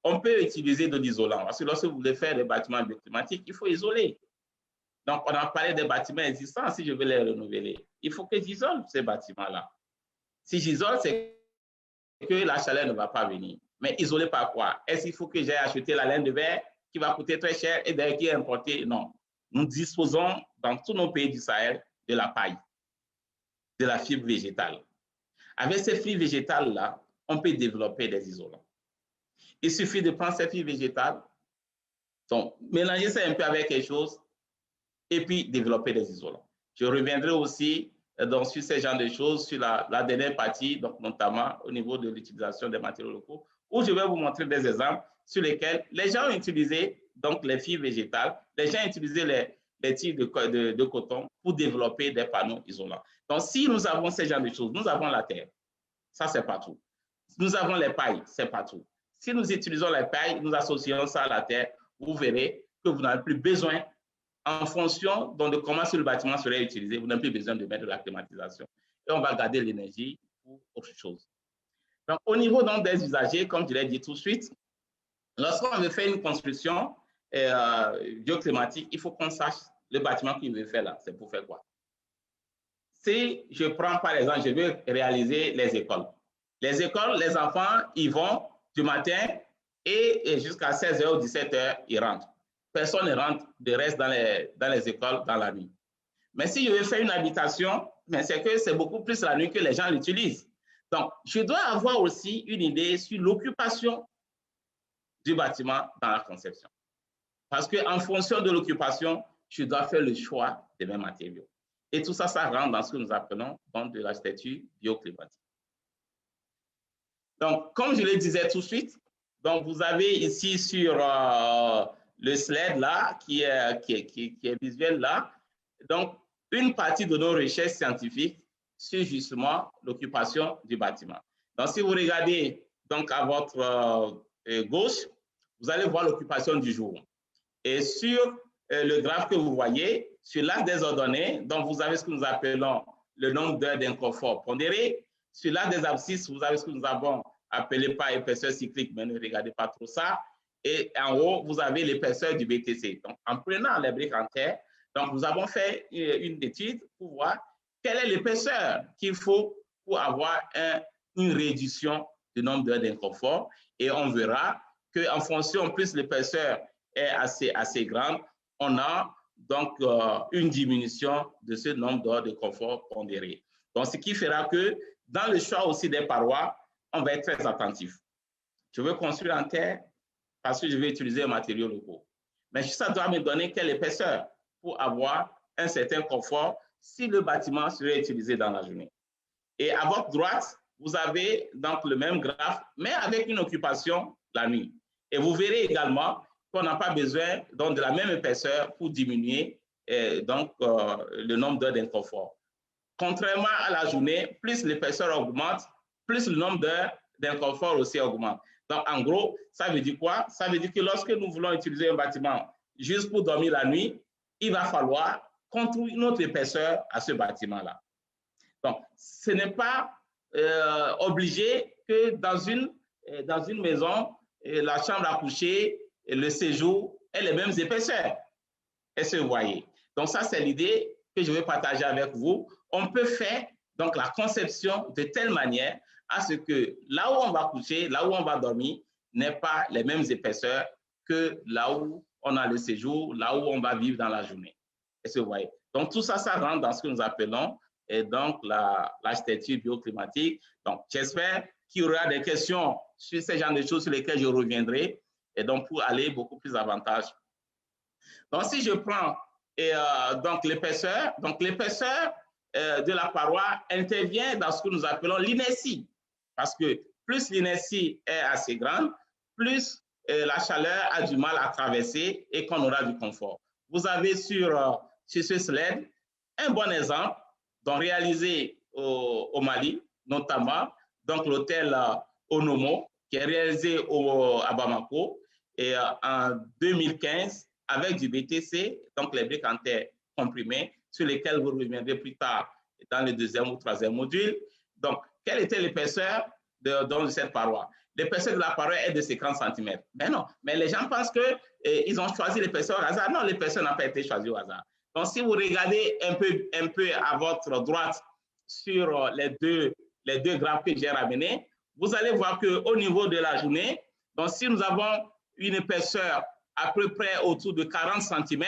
On peut utiliser de l'isolant parce que lorsque vous voulez faire des bâtiments bioclimatiques, il faut isoler. Donc, on a parlé des bâtiments existants. Si je veux les renouveler, il faut que j'isole ces bâtiments-là. Si j'isole, c'est que la chaleur ne va pas venir. Mais isoler par quoi? Est-ce qu'il faut que j'aille acheter la laine de verre qui va coûter très cher et d'ailleurs qui est importée? Non. Nous disposons dans tous nos pays du Sahel de la paille, de la fibre végétale. Avec ces fibres végétales-là, on peut développer des isolants. Il suffit de prendre cette fibre végétale, donc mélanger ça un peu avec quelque chose et puis développer des isolants. Je reviendrai aussi sur ce genre de choses, sur la dernière partie, donc notamment au niveau de l'utilisation des matériaux locaux, où je vais vous montrer des exemples sur lesquels les gens ont utilisé les fibres végétales, les gens ont utilisé les tiges de coton pour développer des panneaux isolants. Donc, si nous avons ce genre de choses, nous avons la terre, ça c'est partout. Nous avons les pailles, c'est partout. Si nous utilisons les pailles, nous associons ça à la terre, vous verrez que vous n'avez plus besoin, en fonction de comment le bâtiment serait utilisé, vous n'avez plus besoin de mettre de la climatisation. Et on va garder l'énergie pour autre chose. Donc, au niveau des usagers, comme je l'ai dit tout de suite, lorsqu'on veut faire une construction bioclimatique, il faut qu'on sache le bâtiment qu'il veut faire là, c'est pour faire quoi. Si je prends par exemple, je veux réaliser les écoles. Les écoles, les enfants, ils vont du matin et jusqu'à 16h ou 17h, ils rentrent. Personne ne rentre de reste dans les écoles dans la nuit. Mais si je veux faire une habitation, c'est que c'est beaucoup plus la nuit que les gens l'utilisent. Donc, je dois avoir aussi une idée sur l'occupation du bâtiment dans la conception. Parce qu'en fonction de l'occupation, je dois faire le choix des mêmes matériaux. Et tout ça, ça rentre dans ce que nous appelons de l'architecture bioclimatique. Donc, comme je le disais tout de suite, Donc, vous avez ici sur le slide là, qui est visuel là, donc une partie de nos recherches scientifiques sur justement l'occupation du bâtiment. Donc, si vous regardez donc à votre gauche, vous allez voir l'occupation du jour. Et sur le graphe que vous voyez, sur l'axe des ordonnées, donc vous avez ce que nous appelons le nombre d'heures d'inconfort pondéré. Sur l'axe des abscisses, vous avez ce que nous avons appelé par épaisseur cyclique, mais ne regardez pas trop ça. Et en haut, vous avez l'épaisseur du BTC. Donc, en prenant les briques en terre, donc nous avons fait une étude pour voir quelle est l'épaisseur qu'il faut pour avoir une réduction du nombre d'heures d'inconfort. Et on verra qu'en fonction, plus l'épaisseur est assez grande, on a donc une diminution de ce nombre d'heures de confort pondéré. Donc, ce qui fera que dans le choix aussi des parois, on va être très attentif. Je veux construire en terre parce que je vais utiliser un matériau locaux. Mais ça doit me donner quelle épaisseur pour avoir un certain confort si le bâtiment serait utilisé dans la journée. Et à votre droite, vous avez donc le même graphe, mais avec une occupation la nuit. Et vous verrez également qu'on n'a pas besoin donc, de la même épaisseur pour diminuer le nombre d'heures d'inconfort. Contrairement à la journée, plus l'épaisseur augmente, plus le nombre d'heures d'inconfort aussi augmente. Donc, en gros, ça veut dire quoi? Ça veut dire que lorsque nous voulons utiliser un bâtiment juste pour dormir la nuit, il va falloir construire une autre épaisseur à ce bâtiment-là. Donc, ce n'est pas obligé que dans une maison, la chambre à coucher et le séjour aient les mêmes épaisseurs. Est-ce que vous voyez? Donc, ça, c'est l'idée que je vais partager avec vous. On peut faire donc la conception de telle manière à ce que là où on va coucher, là où on va dormir, n'ait pas les mêmes épaisseurs que là où on a le séjour, là où on va vivre dans la journée. Est-ce que vous voyez? Donc, tout ça, ça rentre dans ce que nous appelons donc l'architecture bioclimatique. Donc, j'espère qu'il y aura des questions sur ce genre de choses sur lesquelles je reviendrai et donc pour aller beaucoup plus avantage. Donc, si je prends donc l'épaisseur de la paroi intervient dans ce que nous appelons l'inertie. Parce que plus l'inertie est assez grande, plus la chaleur a du mal à traverser et qu'on aura du confort. Vous avez sur ce slide un bon exemple donc réalisé au Mali, notamment donc l'hôtel Onomo, qui est réalisé à Bamako et en 2015 avec du BTC, donc les briques en terre comprimées, sur lesquelles vous reviendrez plus tard dans le deuxième ou troisième module. Donc, quelle était l'épaisseur de cette paroi? L'épaisseur de la paroi est de 50 cm. Mais non, mais les gens pensent qu'ils ont choisi l'épaisseur au hasard. Non, l'épaisseur n'a pas été choisie au hasard. Donc, si vous regardez un peu à votre droite sur les deux graphes que j'ai ramenés, vous allez voir qu'au niveau de la journée, donc si nous avons une épaisseur à peu près autour de 40 cm,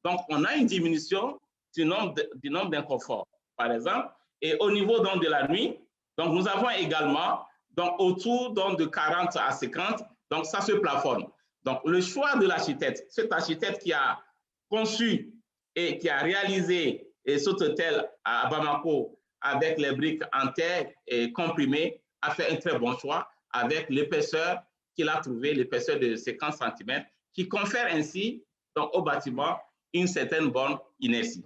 donc on a une diminution du nombre d'inconforts, par exemple. Et au niveau donc, de la nuit, donc nous avons également donc, autour donc, de 40 à 50, donc ça se plafonne. Donc le choix de l'architecte, cet architecte qui a conçu et qui a réalisé cet hôtel à Bamako avec les briques en terre et comprimées, a fait un très bon choix avec l'épaisseur qu'il a trouvé, l'épaisseur de 50 cm, qui confère ainsi donc, au bâtiment une certaine bonne inertie.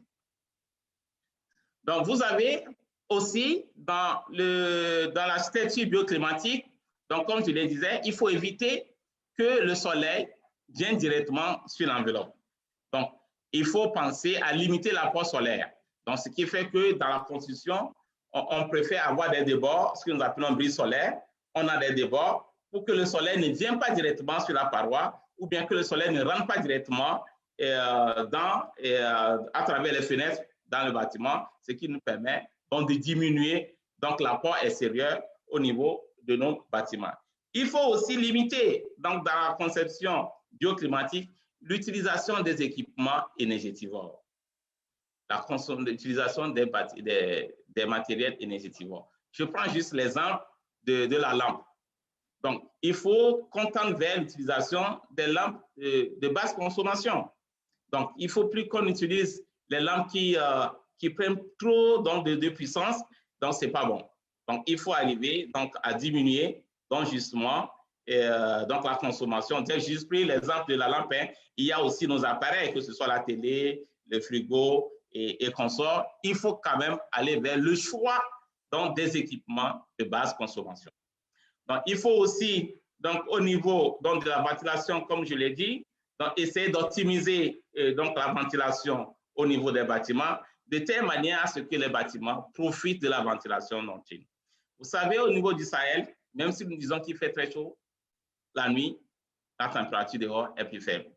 Donc, vous avez aussi dans l'architecture bioclimatique, donc comme je le disais, il faut éviter que le soleil vienne directement sur l'enveloppe. Donc, il faut penser à limiter l'apport solaire. Donc, ce qui fait que dans la construction, on préfère avoir des débords, ce que nous appelons brise solaire. On a des débords pour que le soleil ne vienne pas directement sur la paroi ou bien que le soleil ne rentre pas directement à travers les fenêtres dans le bâtiment, ce qui nous permet donc de diminuer l'apport extérieur au niveau de nos bâtiments. Il faut aussi limiter donc, dans la conception bioclimatique l'utilisation des équipements énergétivores, l'utilisation des matériels énergétivores. Je prends juste l'exemple de la lampe. Donc, il faut qu'on tende vers l'utilisation des lampes de basse consommation. Donc, il ne faut plus qu'on utilise les lampes qui prennent trop de puissance, donc ce n'est pas bon. Donc, il faut arriver à diminuer justement donc la consommation. J'ai juste pris l'exemple de la lampe. Hein. Il y a aussi nos appareils, que ce soit la télé, le frigo et consorts. Il faut quand même aller vers le choix donc, des équipements de basse consommation. Donc, il faut aussi, donc, au niveau donc, de la ventilation, comme je l'ai dit, donc, essayer d'optimiser donc, la ventilation au niveau des bâtiments, de telle manière à ce que les bâtiments profitent de la ventilation nocturne. Vous savez, au niveau du Sahel, même si nous disons qu'il fait très chaud, la nuit, la température dehors est plus faible.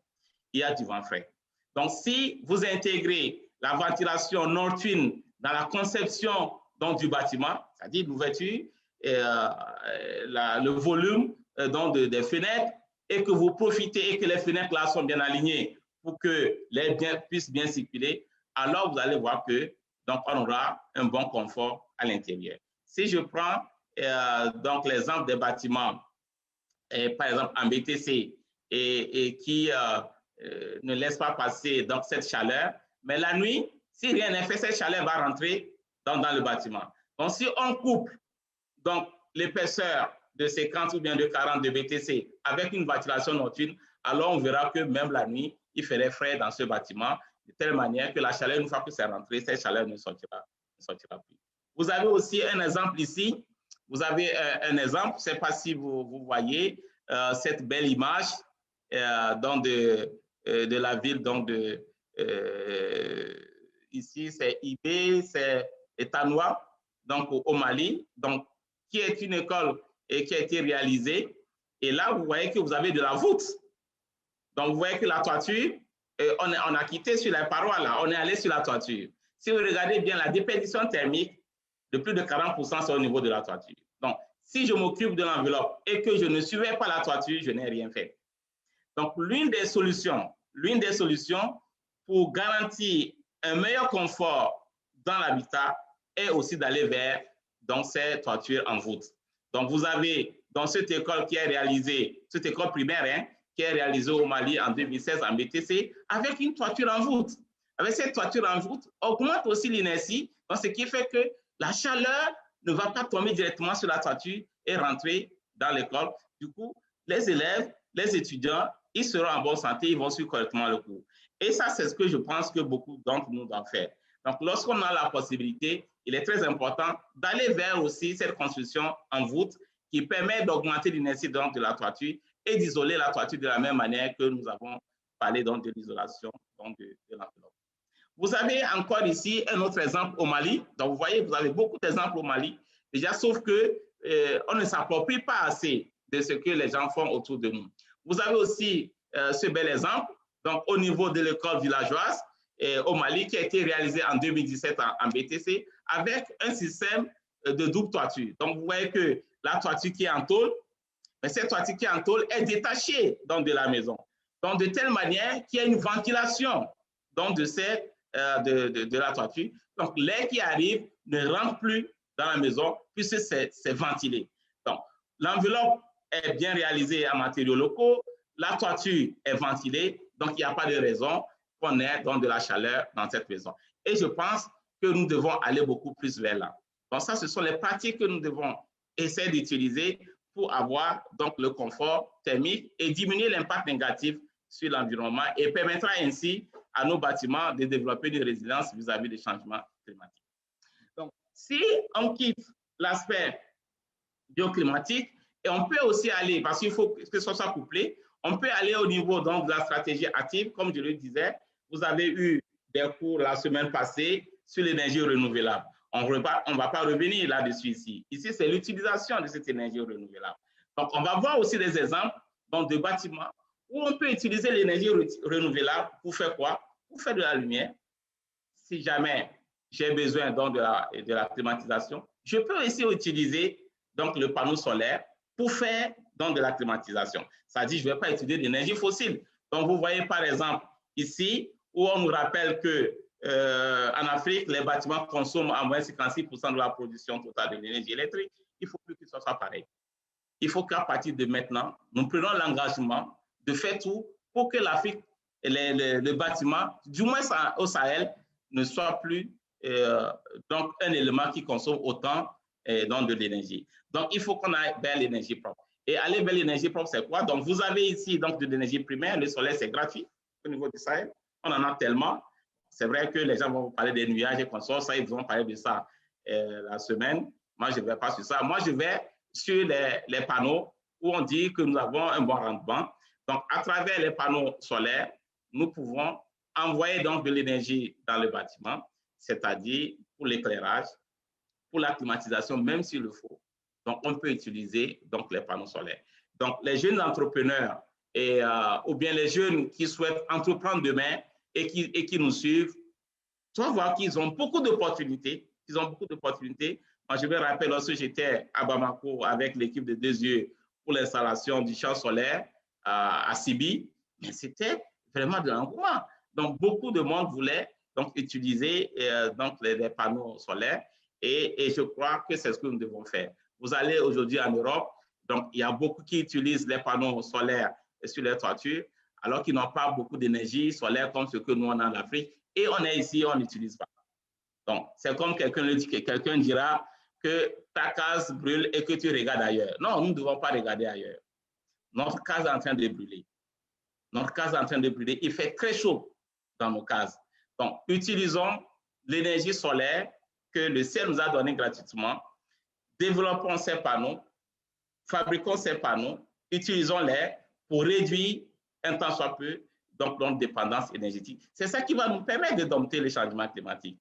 Il y a du vent frais. Donc, si vous intégrez la ventilation nocturne dans la conception donc, du bâtiment, c'est-à-dire l'ouverture, le volume donc, des fenêtres, et que vous profitez et que les fenêtres là sont bien alignées pour que l'air puisse bien circuler, alors vous allez voir que donc, on aura un bon confort à l'intérieur. Si je prends donc l'exemple des bâtiments, par exemple en BTC, et qui ne laisse pas passer donc, cette chaleur, mais la nuit, si rien n'est fait, cette chaleur va rentrer dans le bâtiment. Donc, si on coupe donc, l'épaisseur de 50 ou bien de 40 de BTC avec une ventilation nocturne, alors on verra que même la nuit, il ferait frais dans ce bâtiment, de telle manière que la chaleur, une fois que c'est rentré, cette chaleur ne sortira plus. Vous avez aussi un exemple ici. Vous avez un exemple, je ne sais pas si vous voyez cette belle image donc de la ville donc ici, c'est Ibé, c'est Etanoua, donc au Mali, donc, qui est une école et qui a été réalisée. Et là, vous voyez que vous avez de la voûte. Donc, vous voyez que la toiture, on a quitté sur les parois, là, on est allé sur la toiture. Si vous regardez bien, la déperdition thermique de plus de 40%, c'est au niveau de la toiture. Donc, si je m'occupe de l'enveloppe et que je ne surveille pas la toiture, je n'ai rien fait. Donc, l'une des solutions pour garantir un meilleur confort dans l'habitat est aussi d'aller vers donc, ces toitures en voûte. Donc, vous avez dans cette école qui est réalisée, cette école primaire, hein, qui est réalisée au Mali en 2016 en BTC, avec une toiture en voûte. Avec cette toiture en voûte, augmente aussi l'inertie, ce qui fait que la chaleur ne va pas tomber directement sur la toiture et rentrer dans l'école. Du coup, les élèves, les étudiants, ils seront en bonne santé, ils vont suivre correctement le cours. Et ça, c'est ce que je pense que beaucoup d'entre nous doivent faire. Donc, lorsqu'on a la possibilité, il est très important d'aller vers aussi cette construction en voûte qui permet d'augmenter l'inertie de la toiture et d'isoler la toiture de la même manière que nous avons parlé donc, de l'isolation de l'enveloppe. Vous avez encore ici un autre exemple au Mali. Donc, vous voyez, vous avez beaucoup d'exemples au Mali. Déjà, sauf qu'on ne s'approprie pas assez de ce que les gens font autour de nous. Vous avez aussi ce bel exemple, donc au niveau de l'école villageoise au Mali, qui a été réalisé en 2017 en BTC, avec un système de double toiture. Donc, vous voyez que la toiture qui est en tôle, mais cette toiture qui est en tôle est détachée donc, de la maison. Donc, de telle manière qu'il y a une ventilation donc, de la toiture. Donc, l'air qui arrive ne rentre plus dans la maison puisque c'est ventilé. Donc, l'enveloppe est bien réalisée en matériaux locaux, la toiture est ventilée, donc il n'y a pas de raison qu'on ait donc de la chaleur dans cette maison. Et je pense que nous devons aller beaucoup plus vers là. Donc ça, ce sont les pratiques que nous devons essayer d'utiliser pour avoir donc le confort thermique et diminuer l'impact négatif sur l'environnement et permettra ainsi à nos bâtiments de développer une résilience vis-à-vis des changements climatiques. Donc, si on quitte l'aspect bioclimatique, et on peut aussi aller, parce qu'il faut que ce soit couplé, on peut aller au niveau donc, de la stratégie active, comme je le disais. Vous avez eu des cours la semaine passée sur l'énergie renouvelable. On ne va pas revenir là-dessus ici. Ici, c'est l'utilisation de cette énergie renouvelable. Donc, on va voir aussi des exemples donc, de bâtiments où on peut utiliser l'énergie renouvelable pour faire quoi? Pour faire de la lumière. Si jamais j'ai besoin donc, de la climatisation, je peux aussi utiliser donc, le panneau solaire pour faire donc, de la climatisation. C'est-à-dire, je ne vais pas utiliser d'énergie fossile. Donc, vous voyez par exemple ici, où on nous rappelle qu'en Afrique, les bâtiments consomment en moins 56% de la production totale de l'énergie électrique. Il ne faut plus que ce soit pareil. Il faut qu'à partir de maintenant, nous prenions l'engagement de faire tout pour que l'Afrique, les bâtiments, du moins au Sahel, ne soient plus donc un élément qui consomme autant donc de l'énergie. Donc, il faut qu'on aille vers l'énergie propre. Et aller vers l'énergie propre, c'est quoi? Donc, vous avez ici donc, de l'énergie primaire. Le soleil, c'est gratuit au niveau du Sahel. On en a tellement. C'est vrai que les gens vont vous parler des nuages et consorts. Ça, ils vont parler de ça la semaine. Moi, je ne vais pas sur ça. Moi, je vais sur les panneaux où on dit que nous avons un bon rendement. Donc, à travers les panneaux solaires, nous pouvons envoyer donc de l'énergie dans le bâtiment, c'est-à-dire pour l'éclairage, pour la climatisation, même s'il le faut. Donc, on peut utiliser donc, les panneaux solaires. Donc, les jeunes entrepreneurs ou bien les jeunes qui souhaitent entreprendre demain et qui nous suivent, tu vas voir qu'ils ont beaucoup d'opportunités. Ils ont beaucoup d'opportunités. Moi, je me rappelle lorsque j'étais à Bamako avec l'équipe de 2 yeux pour l'installation du champ solaire à Sibi, mais c'était vraiment de l'engouement. Donc, beaucoup de monde voulait donc, utiliser donc, les panneaux solaires et je crois que c'est ce que nous devons faire. Vous allez aujourd'hui en Europe, donc il y a beaucoup qui utilisent les panneaux solaires sur les toitures, alors qu'ils n'ont pas beaucoup d'énergie solaire comme ce que nous on a en Afrique. Et on est ici, on n'utilise pas. Donc, c'est comme quelqu'un dira que ta case brûle et que tu regardes ailleurs. Non, nous ne devons pas regarder ailleurs. Notre case est en train de brûler. Notre case est en train de brûler. Il fait très chaud dans nos cases. Donc, utilisons l'énergie solaire que le ciel nous a donnée gratuitement. Développons ces panneaux, fabriquons ces panneaux, utilisons-les pour réduire un tant soit peu donc notre dépendance énergétique. C'est ça qui va nous permettre de dompter le changement climatique.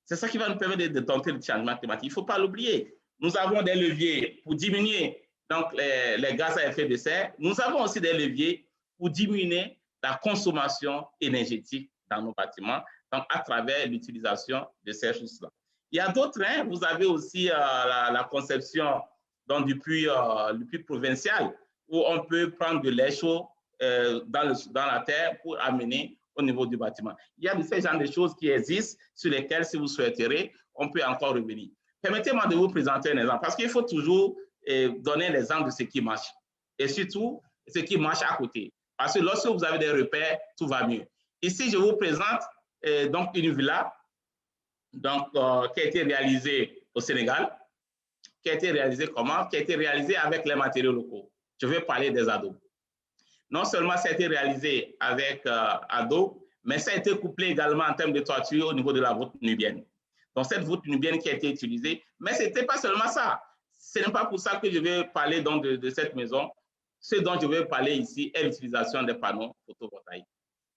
C'est ça qui va nous permettre de dompter le changement climatique. Il ne faut pas l'oublier. Nous avons des leviers pour diminuer donc, les gaz à effet de serre. Nous avons aussi des leviers pour diminuer la consommation énergétique dans nos bâtiments, donc à travers l'utilisation de ces choses-là. Il y a d'autres, hein, vous avez aussi la conception donc, du puits provincial, où on peut prendre de l'air chaud dans la terre pour amener au niveau du bâtiment. Il y a de ces genres de choses qui existent, sur lesquelles, si vous souhaiterez, on peut encore revenir. Permettez-moi de vous présenter un exemple, parce qu'il faut toujours donner l'exemple de ce qui marche, et surtout ce qui marche à côté. Parce que lorsque vous avez des repères, tout va mieux. Ici, je vous présente donc une villa donc, qui a été réalisée au Sénégal. Qui a été réalisée comment? Qui a été réalisée avec les matériaux locaux. Je vais parler des adobes. Non seulement ça a été réalisé avec adobe, mais ça a été couplé également en termes de toiture au niveau de la voûte nubienne. Donc, cette voûte nubienne qui a été utilisée, mais ce n'était pas seulement ça. Ce n'est pas pour ça que je vais parler donc de cette maison. Ce dont je vais parler ici est l'utilisation des panneaux photovoltaïques.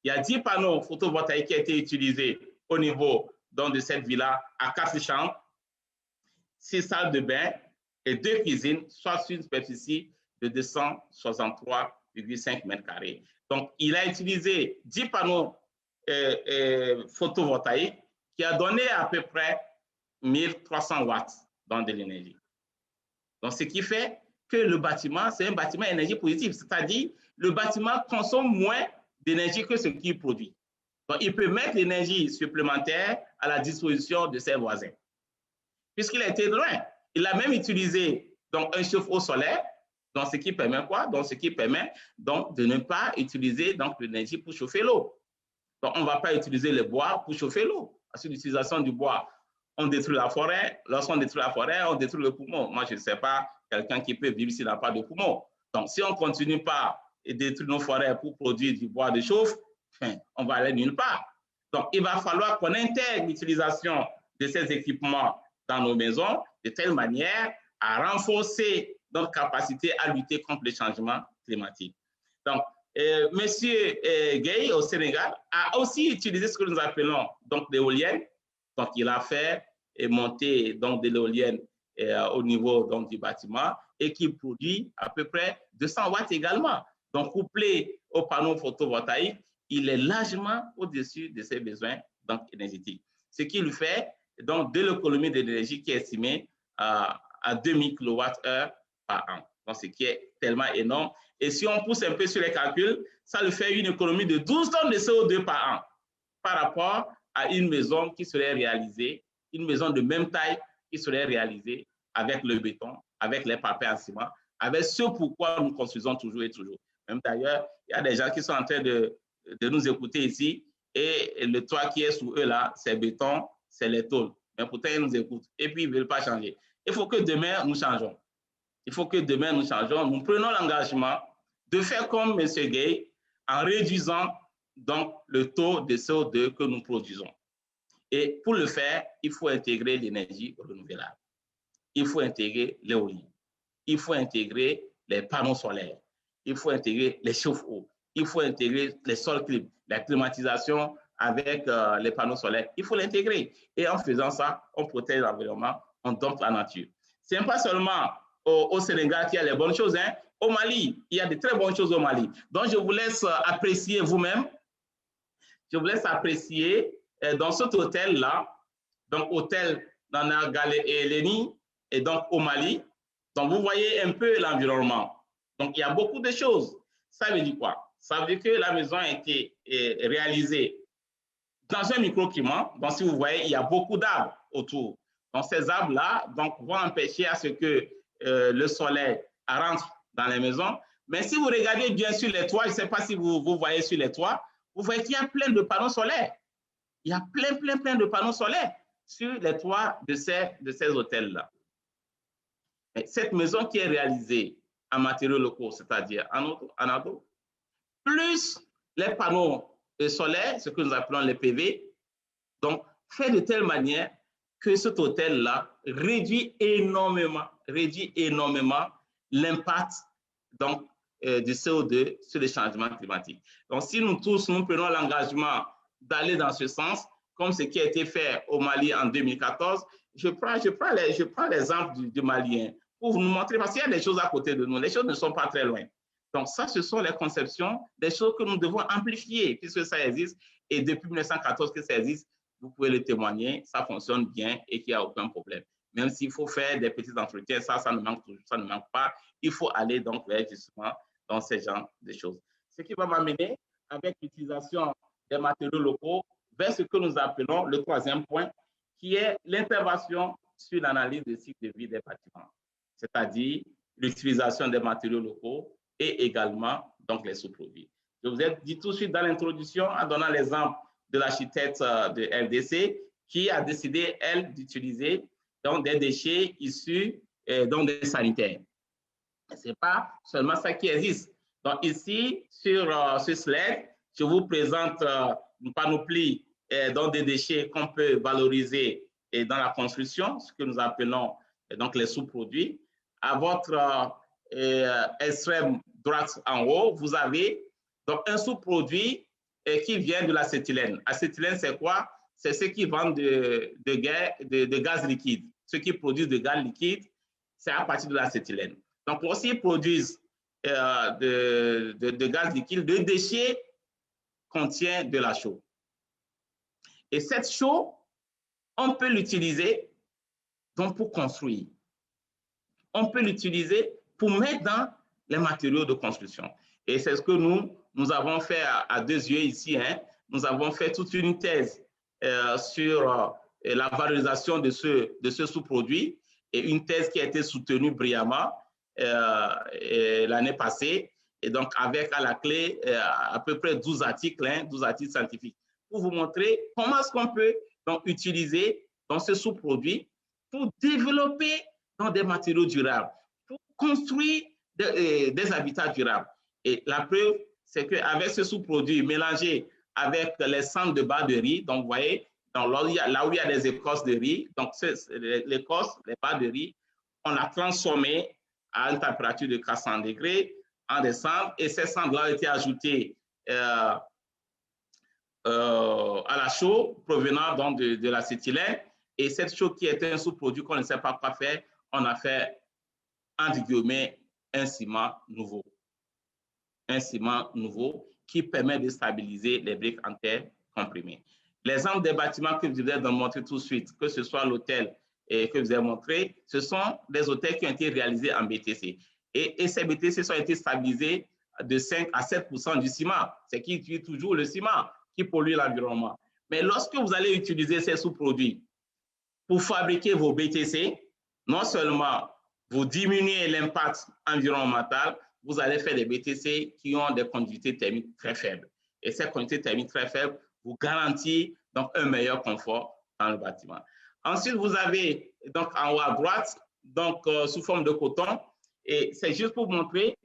Il y a 10 panneaux photovoltaïques qui ont été utilisés au niveau donc, de cette villa à 4 chambres, 6 salles de bain et 2 cuisines, soit sur une superficie de 263,5 mètres carrés. Donc, il a utilisé 10 panneaux photovoltaïques qui a donné à peu près 1300 watts dans de l'énergie. Donc, ce qui fait que le bâtiment, c'est un bâtiment à énergie positive, c'est-à-dire le bâtiment consomme moins d'énergie que ce qu'il produit. Donc, il peut mettre l'énergie supplémentaire à la disposition de ses voisins. Puisqu'il a été loin, il a même utilisé donc, un chauffe-eau solaire, donc ce qui permet quoi? Donc, ce qui permet donc, de ne pas utiliser l'énergie pour chauffer l'eau. Donc, on ne va pas utiliser le bois pour chauffer l'eau. Parce que l'utilisation du bois, on détruit la forêt. Lorsqu'on détruit la forêt, on détruit le poumon. Moi, je ne sais pas quelqu'un qui peut vivre s'il n'a pas de poumon. Donc, si on ne continue pas à détruire nos forêts pour produire du bois de chauffe, on va aller nulle part. Donc, il va falloir qu'on intègre l'utilisation de ces équipements dans nos maisons de telle manière à renforcer notre capacité à lutter contre les changements climatiques. Donc, Monsieur Gueye au Sénégal a aussi utilisé ce que nous appelons donc l'éolienne. Donc, il a fait monter donc de l'éolienne au niveau donc, du bâtiment et qui produit à peu près 200 watts également. Donc, couplé aux panneaux photovoltaïques, il est largement au-dessus de ses besoins donc, énergétiques. Ce qui lui fait donc, de l'économie d'énergie qui est estimée à 2000 kWh par an. Donc, ce qui est tellement énorme. Et si on pousse un peu sur les calculs, ça lui fait une économie de 12 tonnes de CO2 par an par rapport à une maison qui serait réalisée, une maison de même taille qui serait réalisée avec le béton, avec les parpaings en ciment, avec ce pourquoi nous construisons toujours et toujours. Même d'ailleurs, il y a des gens qui sont en train de nous écouter ici et le toit qui est sous eux là, c'est béton, c'est les tôles. Mais pourtant, ils nous écoutent et puis ils ne veulent pas changer. Il faut que demain, nous changeons. il faut que demain nous changeons. Nous prenons l'engagement de faire comme M. Gay en réduisant donc le taux de CO2 que nous produisons. Et pour le faire, il faut intégrer l'énergie renouvelable. Il faut intégrer l'éolien. Il faut intégrer les panneaux solaires. Il faut intégrer les chauffe-eau. Il faut intégrer les sols clim, la climatisation avec les panneaux solaires. Il faut l'intégrer. Et en faisant ça, on protège l'environnement, on dompte la nature. Ce n'est pas seulement au Sénégal qu'il y a les bonnes choses. Hein. Au Mali, il y a de très bonnes choses au Mali. Donc, je vous laisse apprécier vous-même. Je vous laisse apprécier dans cet hôtel-là, donc hôtel Nana Galé-Eleni, et donc au Mali. Donc, vous voyez un peu l'environnement. Donc, il y a beaucoup de choses. Ça veut dire quoi? Ça veut dire que la maison a été réalisée dans un microclimat. Donc, si vous voyez, il y a beaucoup d'arbres autour. Donc, ces arbres-là vont empêcher à ce que le soleil rentre dans les maisons. Mais si vous regardez bien sur les toits, je ne sais pas si vous voyez sur les toits, vous voyez qu'il y a plein de panneaux solaires. Il y a plein de panneaux solaires sur les toits de ces hôtels-là. Cette maison qui est réalisée en matériaux locaux, c'est-à-dire en ado, plus les panneaux solaires, ce que nous appelons les PV, donc fait de telle manière que cet hôtel-là réduit énormément l'impact du CO2 sur les changements climatiques. Donc, si nous tous, nous prenons l'engagement d'aller dans ce sens, comme ce qui a été fait au Mali en 2014, je prends l'exemple du Malien pour vous montrer, parce qu'il y a des choses à côté de nous, les choses ne sont pas très loin. Donc, ça, ce sont les conceptions, des choses que nous devons amplifier, puisque ça existe, et depuis 1914 que ça existe, vous pouvez le témoigner, ça fonctionne bien et qu'il n'y a aucun problème. Même s'il faut faire des petits entretiens, ça ne manque pas. Il faut aller donc vers justement dans ces genres de choses. Ce qui va m'amener avec l'utilisation des matériaux locaux vers ce que nous appelons le troisième point, qui est l'intervention sur l'analyse des cycles de vie des bâtiments, c'est-à-dire l'utilisation des matériaux locaux et également donc les sous-produits. Je vous ai dit tout de suite dans l'introduction en donnant l'exemple de l'architecte de RDC qui a décidé, elle, d'utiliser des déchets issus des sanitaires. Ce n'est pas seulement ça qui existe. Donc ici, sur ce slide, je vous présente une panoplie des déchets qu'on peut valoriser dans la construction, ce que nous appelons donc les sous-produits. À votre extrême droite en haut, vous avez donc un sous-produit qui vient de l'acétylène. Acétylène, c'est quoi? C'est ceux qui vendent de gaz liquide. Ceux qui produisent de gaz liquide, c'est à partir de l'acétylène. Donc, lorsqu'ils produisent de gaz liquide, le déchet contient de la chaux. Et cette chaux, on peut l'utiliser pour construire. On peut l'utiliser pour mettre dans les matériaux de construction. Et c'est ce que nous avons fait à deux yeux ici. Hein. Nous avons fait toute une thèse sur la valorisation de ce sous-produit et une thèse qui a été soutenue brillamment l'année passée. Et donc, avec à la clé à peu près 12 articles, 12 articles scientifiques, pour vous montrer comment est-ce qu'on peut donc utiliser ce sous-produit pour développer des matériaux durables, pour construire des habitats durables. Et la preuve, c'est qu'avec ce sous-produit mélangé avec les cendres de bas de riz, donc vous voyez, là où il y a des écorces de riz, donc l'écorce, les bas de riz, on l'a transformé à une température de 400 degrés en des cendres, et ces cendres-là ont été ajoutées à la chaux provenant donc de l'acétylène, et cette chaux qui était un sous-produit qu'on ne sait pas quoi faire, on a fait, entre guillemets, un ciment nouveau. Un ciment nouveau qui permet de stabiliser les briques en terre comprimées. L'exemple des bâtiments que je vous ai montré tout de suite, que ce soit l'hôtel que vous avez montré, ce sont des hôtels qui ont été réalisés en BTC. Et ces BTC ont été stabilisés de 5 à 7% du ciment, ce qui utilise toujours le ciment qui pollue l'environnement. Mais lorsque vous allez utiliser ces sous-produits pour fabriquer vos BTC, non seulement vous diminuez l'impact environnemental, vous allez faire des BTC qui ont des conductivités thermiques très faibles. Et ces conductivités thermiques très faibles vous garantissent donc un meilleur confort dans le bâtiment. Ensuite, vous avez donc en haut à droite, donc sous forme de coton, Et c'est juste pour montrer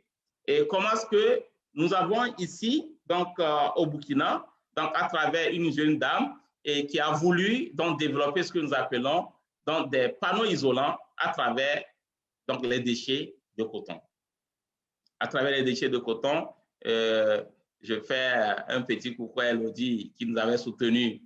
comment est-ce que nous avons ici, donc au Burkina, donc à travers une jeune dame qui a voulu donc développer ce que nous appelons donc des panneaux isolants à travers donc les déchets de coton. À travers les déchets de coton, je fais un petit coucou à Elodie qui nous avait soutenus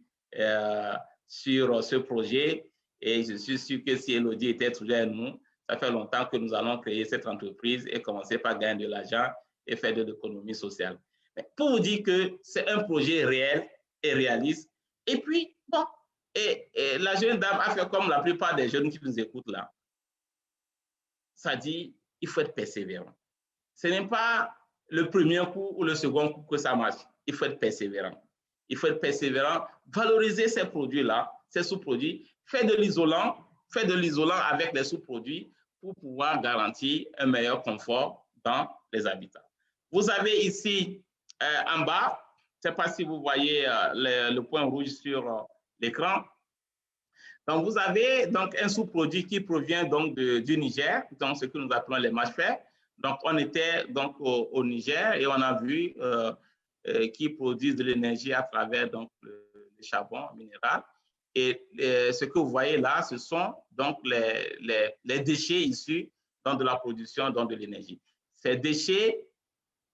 sur ce projet. Et je suis sûr que si Elodie était toujours avec nous, ça fait longtemps que nous allons créer cette entreprise et commencer par gagner de l'argent et faire de l'économie sociale. Mais pour vous dire que c'est un projet réel et réaliste. Et puis, bon, et la jeune dame a fait comme la plupart des jeunes qui nous écoutent là. Ça dit, il faut être persévérant. Ce n'est pas le premier coup ou le second coup que ça marche. Il faut être persévérant. Il faut être persévérant, valoriser ces produits-là, ces sous-produits, faire de l'isolant avec les sous-produits pour pouvoir garantir un meilleur confort dans les habitats. Vous avez ici en bas, je ne sais pas si vous voyez le point rouge sur l'écran. Donc, vous avez donc un sous-produit qui provient donc du Niger, donc ce que nous appelons les mâches-fer. Donc, on était donc au Niger et on a vu qu'ils produisent de l'énergie à travers donc le charbon minéral. Et ce que vous voyez là, ce sont donc les déchets issus donc, de la production donc, de l'énergie. Ces déchets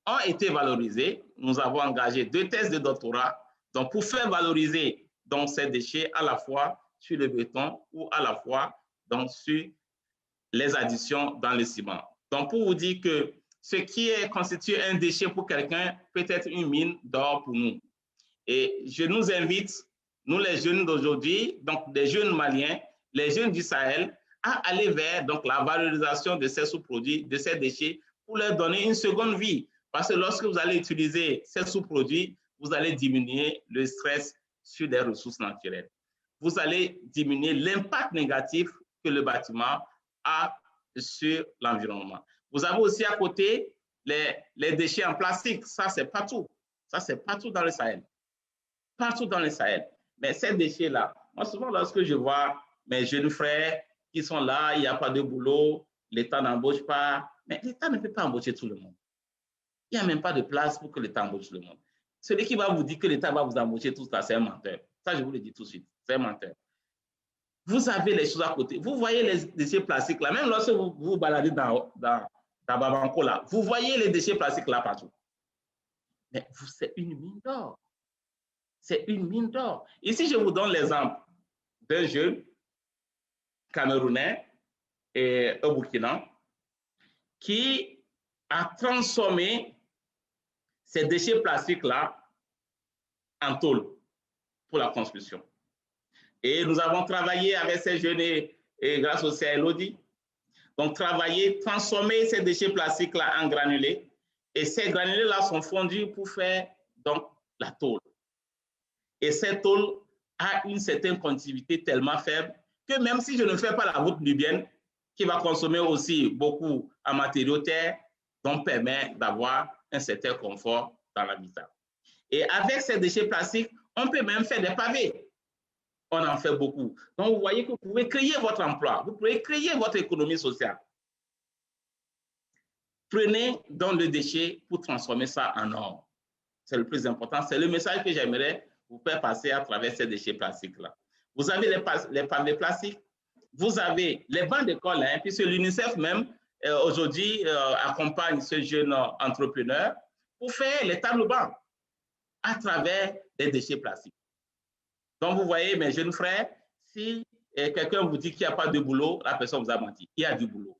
ont été valorisés. Nous avons engagé 2 thèses de doctorat donc, pour faire valoriser donc, ces déchets à la fois sur le béton ou à la fois donc, sur les additions dans le ciment. Donc, pour vous dire que ce qui constitue un déchet pour quelqu'un peut être une mine d'or pour nous. Et je nous invite, nous les jeunes d'aujourd'hui, donc des jeunes Maliens, les jeunes du Sahel, à aller vers donc, la valorisation de ces sous-produits, de ces déchets, pour leur donner une seconde vie. Parce que lorsque vous allez utiliser ces sous-produits, vous allez diminuer le stress sur les ressources naturelles. Vous allez diminuer l'impact négatif que le bâtiment a sur l'environnement. Vous avez aussi à côté les déchets en plastique. Ça, c'est partout. Ça, c'est partout dans le Sahel. Partout dans le Sahel. Mais ces déchets-là, moi, souvent, lorsque je vois mes jeunes frères qui sont là, il n'y a pas de boulot, l'État n'embauche pas. Mais l'État ne peut pas embaucher tout le monde. Il n'y a même pas de place pour que l'État embauche tout le monde. Celui qui va vous dire que l'État va vous embaucher tout ça, c'est un menteur. Ça, je vous le dis tout de suite. C'est un menteur. Vous avez les choses à côté. Vous voyez les déchets plastiques là, même lorsque vous vous baladez dans Babanco là, vous voyez les déchets plastiques là partout. Mais c'est une mine d'or. C'est une mine d'or. Ici, je vous donne l'exemple d'un jeune Camerounais et au Burkina qui a transformé ces déchets plastiques là en tôle pour la construction. Et nous avons travaillé avec ces jeunes et grâce aussi à Elodie. Donc, travailler, transformer ces déchets plastiques-là en granulés. Et ces granulés-là sont fondus pour faire donc, la tôle. Et cette tôle a une certaine conductivité tellement faible que même si je ne fais pas la route libyenne, qui va consommer aussi beaucoup en matériaux terre, donc permet d'avoir un certain confort dans l'habitat. Et avec ces déchets plastiques, on peut même faire des pavés. On en fait beaucoup. Donc, vous voyez que vous pouvez créer votre emploi, vous pouvez créer votre économie sociale. Prenez donc le déchet pour transformer ça en or. C'est le plus important. C'est le message que j'aimerais vous faire passer à travers ces déchets plastiques-là. Vous avez les pavés plastiques, vous avez les bancs d'école, hein, puisque l'UNICEF même, aujourd'hui, accompagne ce jeune entrepreneur pour faire les tables bancs à travers des déchets plastiques. Donc, vous voyez, mes jeunes frères, si quelqu'un vous dit qu'il n'y a pas de boulot, la personne vous a menti. Il y a du boulot.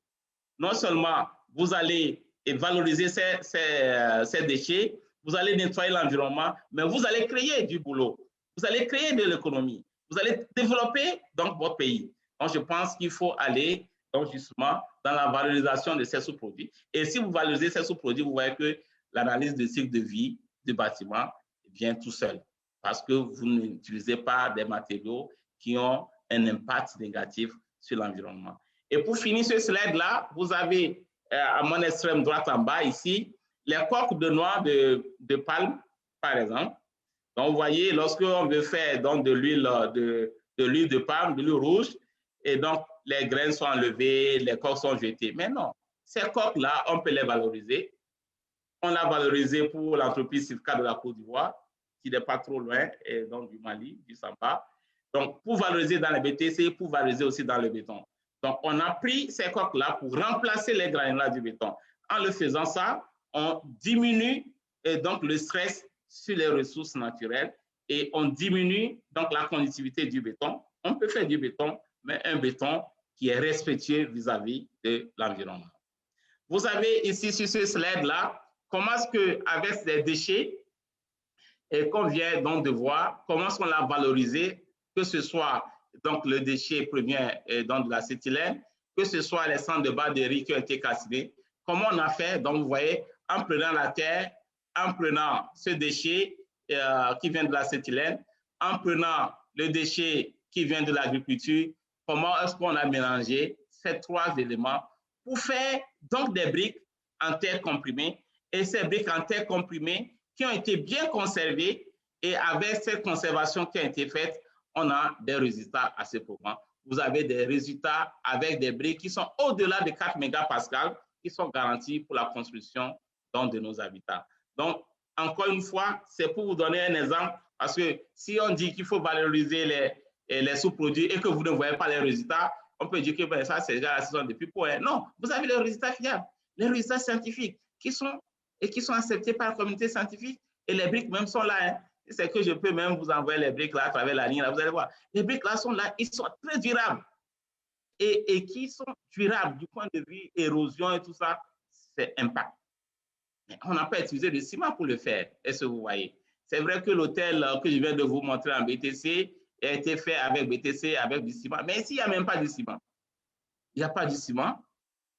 Non seulement vous allez valoriser ces déchets, vous allez nettoyer l'environnement, mais vous allez créer du boulot. Vous allez créer de l'économie. Vous allez développer donc votre pays. Donc, je pense qu'il faut aller donc, justement dans la valorisation de ces sous-produits. Et si vous valorisez ces sous-produits, vous voyez que l'analyse de cycle de vie du bâtiment vient tout seul. Parce que vous n'utilisez pas des matériaux qui ont un impact négatif sur l'environnement. Et pour finir ce slide-là, vous avez à mon extrême droite en bas ici, les coques de noix de palme, par exemple. Donc, vous voyez, lorsqu'on veut faire donc, de l'huile de palme, de l'huile rouge, et donc les graines sont enlevées, les coques sont jetées. Mais non, ces coques-là, on peut les valoriser. On l'a valorisé pour l'entreprise Sifka de la Côte d'Ivoire, qui n'est pas trop loin, et donc du Mali, du Samba. Donc, pour valoriser dans les BTC, pour valoriser aussi dans le béton. Donc, on a pris ces coques-là pour remplacer les granulats du béton. En le faisant ça, on diminue donc le stress sur les ressources naturelles et on diminue donc la conductivité du béton. On peut faire du béton, mais un béton qui est respectueux vis-à-vis de l'environnement. Vous avez ici sur ce slide-là, comment est-ce qu'avec ces déchets, et qu'on vient donc de voir, comment est-ce qu'on l'a valorisé, que ce soit donc le déchet premier donc de l'acétylène, que ce soit les cendres de batterie qui ont été calcinés. Comment on a fait? Donc, vous voyez, en prenant la terre, en prenant ce déchet qui vient de l'acétylène, en prenant le déchet qui vient de l'agriculture, comment est-ce qu'on a mélangé ces trois éléments pour faire donc des briques en terre comprimée. Et ces briques en terre comprimée qui ont été bien conservées et avec cette conservation qui a été faite, on a des résultats assez probants. Vous avez des résultats avec des briques qui sont au-delà de 4 mégapascales qui sont garantis pour la construction donc, de nos habitats. Donc, encore une fois, c'est pour vous donner un exemple, parce que si on dit qu'il faut valoriser les sous-produits et que vous ne voyez pas les résultats, on peut dire que ben, ça, c'est déjà la saison depuis pour un. Non, vous avez les résultats fiables, les résultats scientifiques qui sont acceptés par la communauté scientifique et les briques même sont là. Hein. C'est que je peux même vous envoyer les briques là à travers la ligne. Là, vous allez voir, les briques là sont là, ils sont très durables. Et qui sont durables du point de vue érosion et tout ça, c'est impact. Mais on n'a pas utilisé le ciment pour le faire. Est-ce que vous voyez? C'est vrai que l'hôtel que je viens de vous montrer en BTC a été fait avec BTC, avec du ciment. Mais ici, il n'y a même pas de ciment. Il n'y a pas de ciment.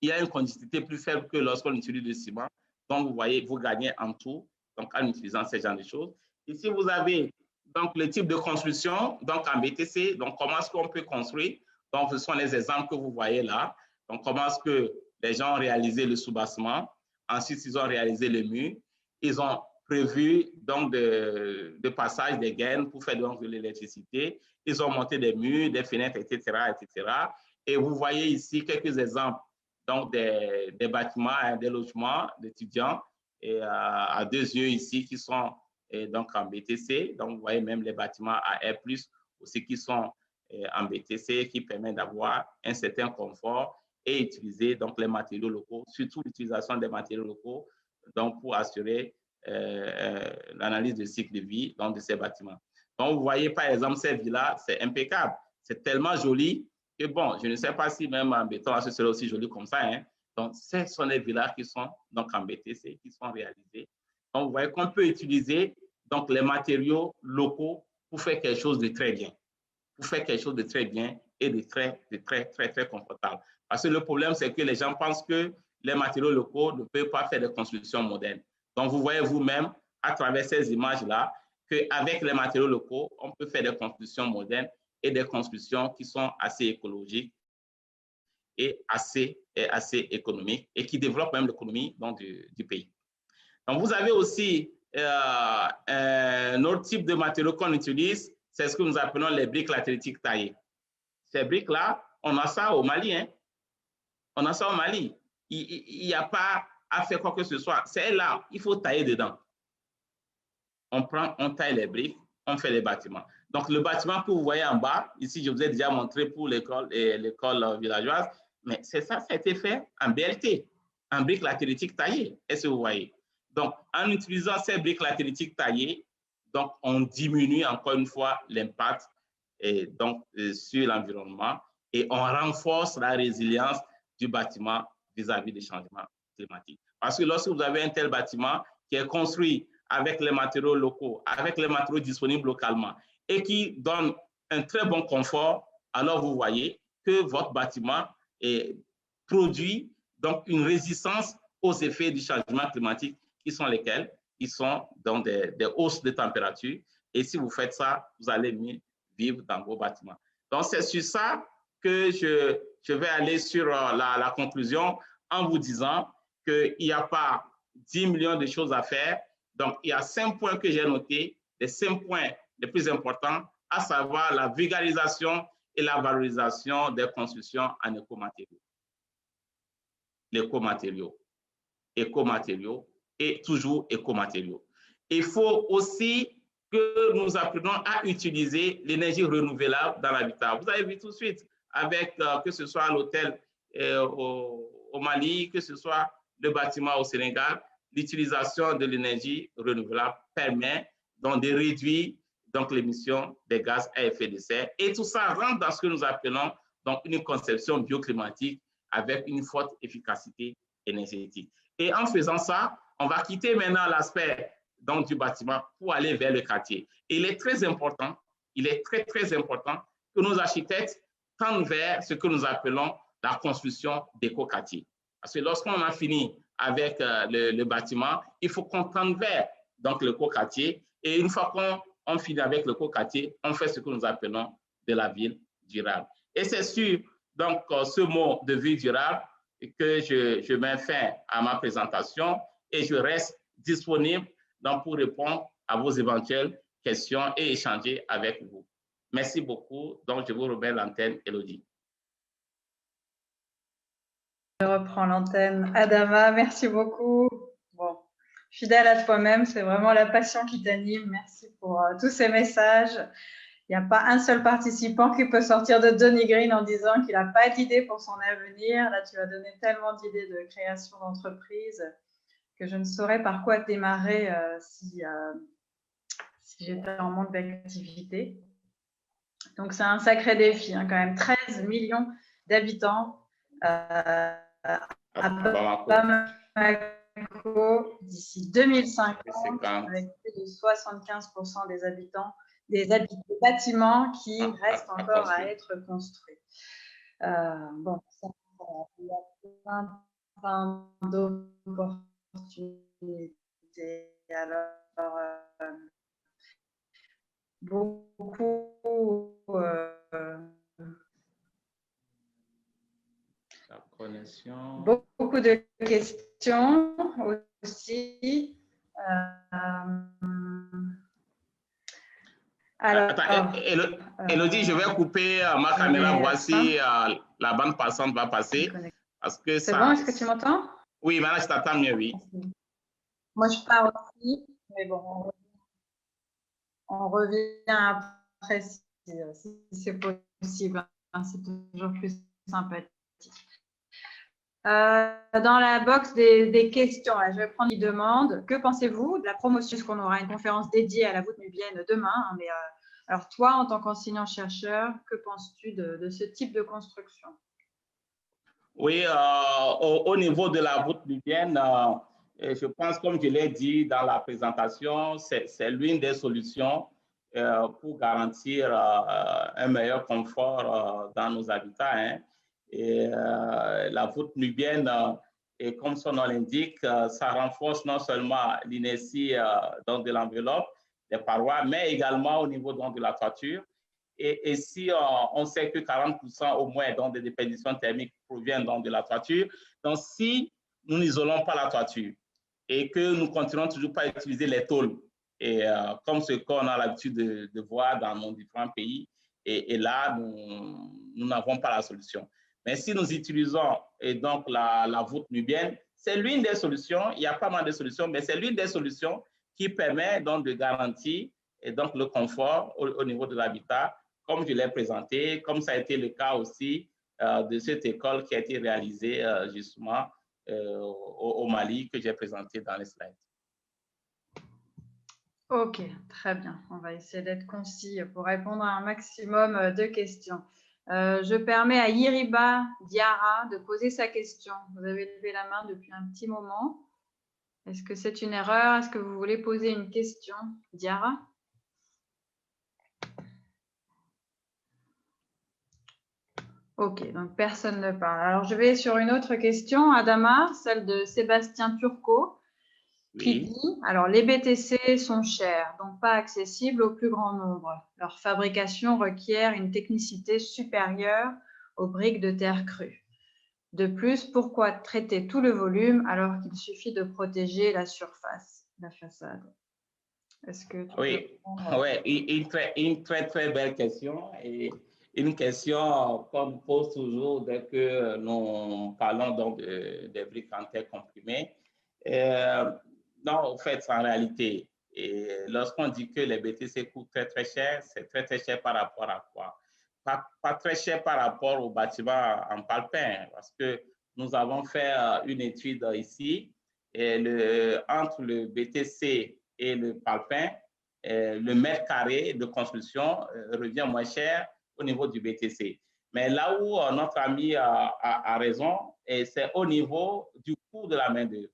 Il y a une quantité plus faible que lorsqu'on utilise du ciment. Donc, vous voyez, vous gagnez en tout donc, en utilisant ce genre de choses. Ici, vous avez donc, le type de construction donc, en BTC. Donc, comment est-ce qu'on peut construire? Donc, ce sont les exemples que vous voyez là. Donc, comment est-ce que les gens ont réalisé le soubassement? Ensuite, ils ont réalisé le mur. Ils ont prévu donc de passage des gaines pour faire donc de l'électricité. Ils ont monté des murs, des fenêtres, etc., etc. Et vous voyez ici quelques exemples donc des bâtiments, hein, des logements d'étudiants et à deux yeux ici qui sont donc en BTC. Donc, vous voyez même les bâtiments à R+, aussi qui sont en BTC, qui permettent d'avoir un certain confort et utiliser donc les matériaux locaux, surtout l'utilisation des matériaux locaux donc pour assurer l'analyse de cycle de vie donc, de ces bâtiments. Donc, vous voyez par exemple ces villas, c'est impeccable, c'est tellement joli que bon, je ne sais pas si même en béton, ce serait aussi joli comme ça. Hein. Donc, ce sont les villas qui sont donc en BTC, qui sont réalisées. Donc, vous voyez qu'on peut utiliser donc, les matériaux locaux pour faire quelque chose de très bien. Pour faire quelque chose de très bien et de très confortable. Parce que le problème, c'est que les gens pensent que les matériaux locaux ne peuvent pas faire de construction moderne. Donc, vous voyez vous-même, à travers ces images-là, qu'avec les matériaux locaux, on peut faire des constructions modernes et des constructions qui sont assez écologiques et assez économiques et qui développent même l'économie du pays. Donc, vous avez aussi un autre type de matériaux qu'on utilise, c'est ce que nous appelons les briques latéritiques taillées. Ces briques-là, on a ça au Mali. Hein? On a ça au Mali. Il n'y a pas à faire quoi que ce soit. C'est là, il faut tailler dedans. On taille les briques, on fait les bâtiments. Donc, le bâtiment que vous voyez en bas, ici, je vous ai déjà montré pour l'école villageoise, mais c'est ça, ça a été fait en BLT, en briques latéritiques taillées. Est-ce que vous voyez? Donc, en utilisant ces briques latéritiques taillées, donc, on diminue encore une fois l'impact sur l'environnement et on renforce la résilience du bâtiment vis-à-vis des changements climatiques. Parce que lorsque vous avez un tel bâtiment qui est construit avec les matériaux locaux, avec les matériaux disponibles localement et qui donne un très bon confort, alors vous voyez que votre bâtiment produit donc une résistance aux effets du changement climatique qui sont lesquels? Qui sont dans des hausses de température. Et si vous faites ça, vous allez mieux vivre dans vos bâtiments. Donc, c'est sur ça que je vais aller sur la conclusion en vous disant qu'il n'y a pas 10 millions de choses à faire. Donc, il y a 5 points que j'ai notés, les 5 points les plus importants, à savoir la vulgarisation et la valorisation des constructions en écomatériaux. l'écomatériaux. Écomatériaux et toujours écomatériaux. Il faut aussi que nous apprenions à utiliser l'énergie renouvelable dans l'habitat. Vous avez vu tout de suite, avec que ce soit l'hôtel au Mali, que ce soit le bâtiment au Sénégal, l'utilisation de l'énergie renouvelable permet donc de réduire l'émission des gaz à effet de serre. Et tout ça rentre dans ce que nous appelons donc une conception bioclimatique avec une forte efficacité énergétique. Et en faisant ça, on va quitter maintenant l'aspect du bâtiment pour aller vers le quartier. Il est très important, il est très, très important que nos architectes tendent vers ce que nous appelons la construction d'éco-quartiers. Parce que lorsqu'on a fini avec le bâtiment, il faut qu'on tende vers l'éco-quartier. Et une fois qu'on finit avec l'éco-quartier, on fait ce que nous appelons de la ville durable. Et c'est sur ce mot de ville durable que je mets fin à ma présentation et je reste disponible pour répondre à vos éventuelles questions et échanger avec vous. Merci beaucoup. Donc, je vous remets l'antenne, Élodie. Je reprends l'antenne. Adama, merci beaucoup. Bon, fidèle à toi-même, c'est vraiment la passion qui t'anime. Merci pour tous ces messages. Il n'y a pas un seul participant qui peut sortir de Donny Green en disant qu'il n'a pas d'idée pour son avenir. Là, tu as donné tellement d'idées de création d'entreprise que je ne saurais par quoi démarrer si j'étais en manque d'activité. Donc, c'est un sacré défi, quand même. 13 millions d'habitants à Bamako d'ici 2050, avec plus de 75% des habitants, des bâtiments qui restent encore à être construits. Bon, il y a plein d'opportunités. Alors, beaucoup la connexion. Beaucoup de questions aussi. Alors, attends, Élodie, je vais couper ma caméra. Voici la bande passante va passer. C'est bon, est-ce que tu m'entends? Oui, maintenant je t'entends mieux, oui. Moi, je pars aussi, mais bon, on revient après si c'est possible. C'est toujours plus sympathique. Dans la box des questions, là, je vais prendre une demande. Que pensez-vous de la promotion? Parce qu'on aura une conférence dédiée à la voûte nubienne demain. Mais, alors, toi, en tant qu'enseignant-chercheur, que penses-tu de ce type de construction? Oui, au niveau de la voûte nubienne, je pense, comme je l'ai dit dans la présentation, c'est l'une des solutions pour garantir un meilleur confort dans nos habitats. Hein. Et la voûte nubienne, et comme son nom l'indique, ça renforce non seulement l'inertie de l'enveloppe, des parois, mais également au niveau de la toiture. Et si on sait que 40% au moins des déperditions thermiques proviennent de la toiture, donc si nous n'isolons pas la toiture et que nous continuons toujours pas à utiliser les tôles, et comme ce qu'on a l'habitude de voir dans nos différents pays, et là, nous n'avons pas la solution. Mais si nous utilisons la voûte nubienne, c'est l'une des solutions, il y a pas mal de solutions, mais c'est l'une des solutions qui permet de garantir le confort au niveau de l'habitat, comme je l'ai présenté, comme ça a été le cas aussi de cette école qui a été réalisée justement au Mali, que j'ai présenté dans les slides. Ok, très bien. On va essayer d'être concis pour répondre à un maximum de questions. Je permets à Yiriba Diara de poser sa question. Vous avez levé la main depuis un petit moment. Est-ce que c'est une erreur? Est-ce que vous voulez poser une question, Diara? Ok, donc personne ne parle. Alors, je vais sur une autre question, Adama, celle de Sébastien Turcot, qui dit, alors les BTC sont chers, donc pas accessibles au plus grand nombre. Leur fabrication requiert une technicité supérieure aux briques de terre crue. De plus, pourquoi traiter tout le volume alors qu'il suffit de protéger la surface, la façade? Est-ce que tu oui, une très belle question. Et une question qu'on me pose toujours dès que nous parlons donc des briques en terre comprimées. Non, en fait, en réalité, lorsqu'on dit que les BTC coûtent très, très cher, c'est très, très cher par rapport à quoi? Pas très cher par rapport au bâtiment en palpin, parce que nous avons fait une étude ici, et entre le BTC et le palpin, le mètre carré de construction revient moins cher au niveau du BTC. Mais là où notre ami a raison, c'est au niveau du coût de la main-d'œuvre.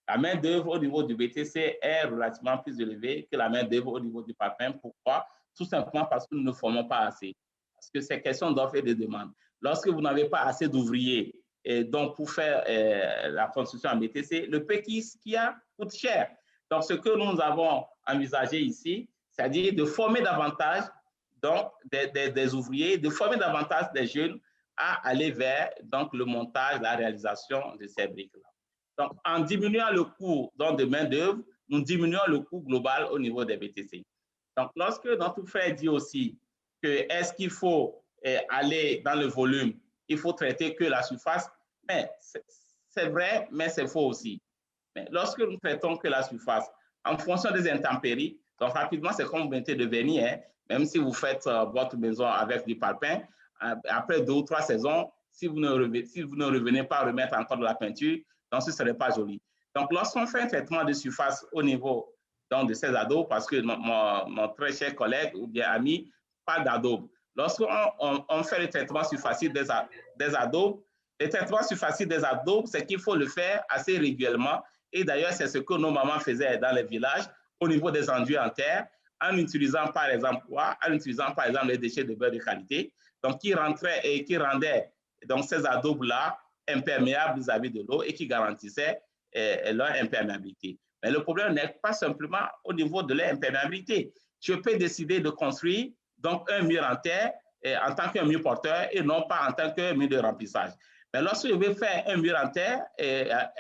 La main-d'œuvre au niveau du BTC est relativement plus élevée que la main-d'œuvre au niveau du palpin. Pourquoi? Tout simplement parce que nous ne formons pas assez. Parce que c'est question d'offre et de demande. Lorsque vous n'avez pas assez d'ouvriers donc pour faire la construction en BTC, le peu qu'il y a coûte cher. Donc, ce que nous avons envisagé ici, c'est-à-dire de former davantage donc, des ouvriers, de former davantage des jeunes à aller vers donc, le montage, la réalisation de ces briques-là. Donc, en diminuant le coût donc, de main-d'œuvre, nous diminuons le coût global au niveau des BTC. Donc, lorsque notre frère dit aussi que est-ce qu'il faut aller dans le volume, il faut traiter que la surface, mais c'est vrai, mais c'est faux aussi. Mais lorsque nous traitons que la surface, en fonction des intempéries, donc rapidement, c'est comme vous mettez de vernis, hein, même si vous faites votre maison avec du palpin, après 2 ou 3 saisons, si vous ne revenez pas remettre encore de la peinture, donc ce ne serait pas joli. Donc, lorsqu'on fait un traitement de surface au niveau donc, de ces adobes, parce que mon très cher collègue ou bien ami parle d'adobes, lorsqu'on fait le traitement surfacier des adobes, le traitement surfacier des adobes, c'est qu'il faut le faire assez régulièrement. Et d'ailleurs, c'est ce que nos mamans faisaient dans les villages au niveau des enduits en terre, en utilisant par exemple quoi? En utilisant par exemple les déchets de beurre de qualité, donc qui rentraient et qui rendaient donc ces adobes-là imperméables vis-à-vis de l'eau et qui garantissaient leur imperméabilité. Mais le problème n'est pas simplement au niveau de leur imperméabilité. Je peux décider de construire donc un mur en terre en tant qu'un mur porteur et non pas en tant qu'un mur de remplissage. Mais lorsque je vais faire un mur en terre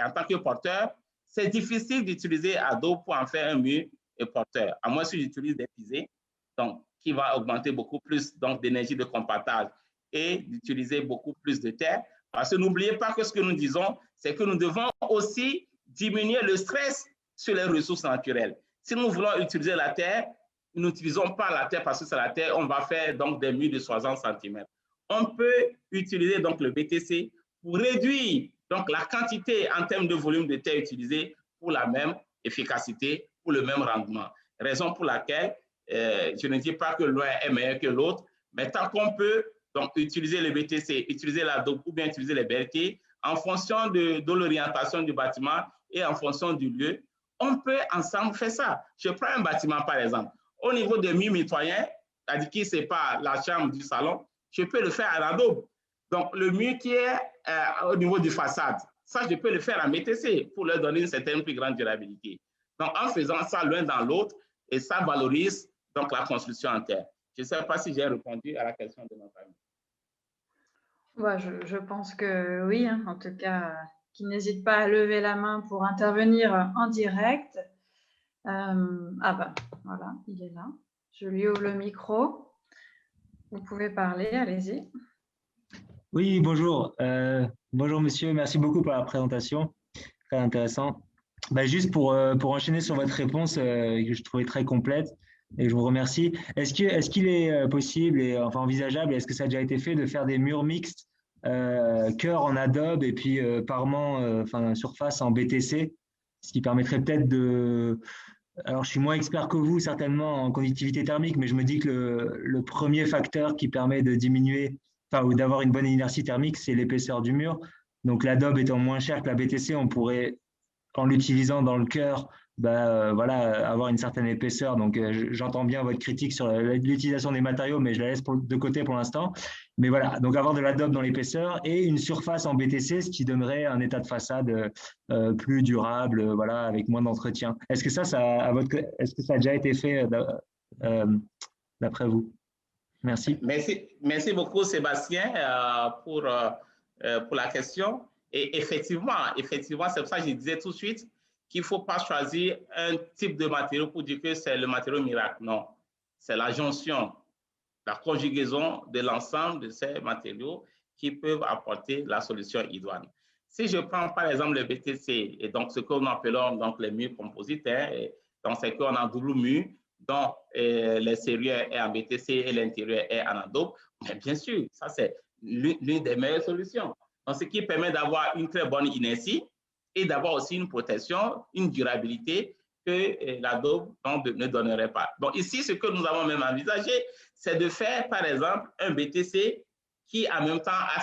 en tant que porteur, c'est difficile d'utiliser adobe pour en faire un mur porteur, à moins que j'utilise des pisés, donc qui va augmenter beaucoup plus d'énergie de compactage et d'utiliser beaucoup plus de terre. Parce que n'oubliez pas que ce que nous disons, c'est que nous devons aussi diminuer le stress sur les ressources naturelles. Si nous voulons utiliser la terre, nous n'utilisons pas la terre parce que c'est la terre, on va faire donc des murs de 60 cm. On peut utiliser donc le BTC pour réduire donc la quantité en termes de volume de terre utilisée pour la même efficacité, pour le même rendement. Raison pour laquelle je ne dis pas que l'un est meilleur que l'autre, mais tant qu'on peut donc utiliser le BTC, utiliser l'adobe ou bien utiliser les BRT en fonction de l'orientation du bâtiment et en fonction du lieu, on peut ensemble faire ça. Je prends un bâtiment par exemple. Au niveau des murs mitoyens, c'est-à-dire qui sépare la chambre du salon, je peux le faire à l'adobe. Donc, le mur qui est au niveau du façade, ça, je peux le faire en BTC pour leur donner une certaine plus grande durabilité. Donc, en faisant ça l'un dans l'autre, et ça valorise donc la construction en terre. Je ne sais pas si j'ai répondu à la question de notre ami. Ouais, je pense que oui, hein, en tout cas, qu'il n'hésite pas à lever la main pour intervenir en direct. Ah ben, voilà, il est là. Je lui ouvre le micro. Vous pouvez parler, allez-y. Oui, bonjour. Bonjour monsieur, merci beaucoup pour la présentation. Très intéressant. Bah, juste pour enchaîner sur votre réponse que je trouvais très complète et je vous remercie. Est-ce qu'il est possible et enfin envisageable, est-ce que ça a déjà été fait de faire des murs mixtes cœur en adobe et puis parement surface en BTC, ce qui permettrait peut-être de... Alors je suis moins expert que vous certainement en conductivité thermique, mais je me dis que le premier facteur qui permet de diminuer ou d'avoir une bonne inertie thermique, c'est l'épaisseur du mur. Donc l'adobe étant moins cher que la BTC, on pourrait, en l'utilisant dans le cœur, avoir une certaine épaisseur. Donc j'entends bien votre critique sur l'utilisation des matériaux, mais je la laisse de côté pour l'instant. Mais voilà, donc avoir de l'adobe dans l'épaisseur et une surface en BTC, ce qui donnerait un état de façade plus durable, avec moins d'entretien. Est-ce que ça a déjà été fait d'après vous? Merci. Merci beaucoup, Sébastien, pour la question. Et effectivement, c'est pour ça que je disais tout de suite qu'il ne faut pas choisir un type de matériau pour dire que c'est le matériau miracle. Non, c'est la jonction la conjugaison de l'ensemble de ces matériaux qui peuvent apporter la solution idoine. Si je prends par exemple le BTC, et donc ce que nous appelons donc les murs composites, donc c'est qu'on a un double mur, dont l'extérieur est en BTC et l'intérieur est en adobe, mais bien sûr, ça c'est l'une des meilleures solutions. Donc, ce qui permet d'avoir une très bonne inertie et d'avoir aussi une protection, une durabilité que l'adobe ne donnerait pas. Donc ici, ce que nous avons même envisagé, c'est de faire par exemple un BTC qui en même temps a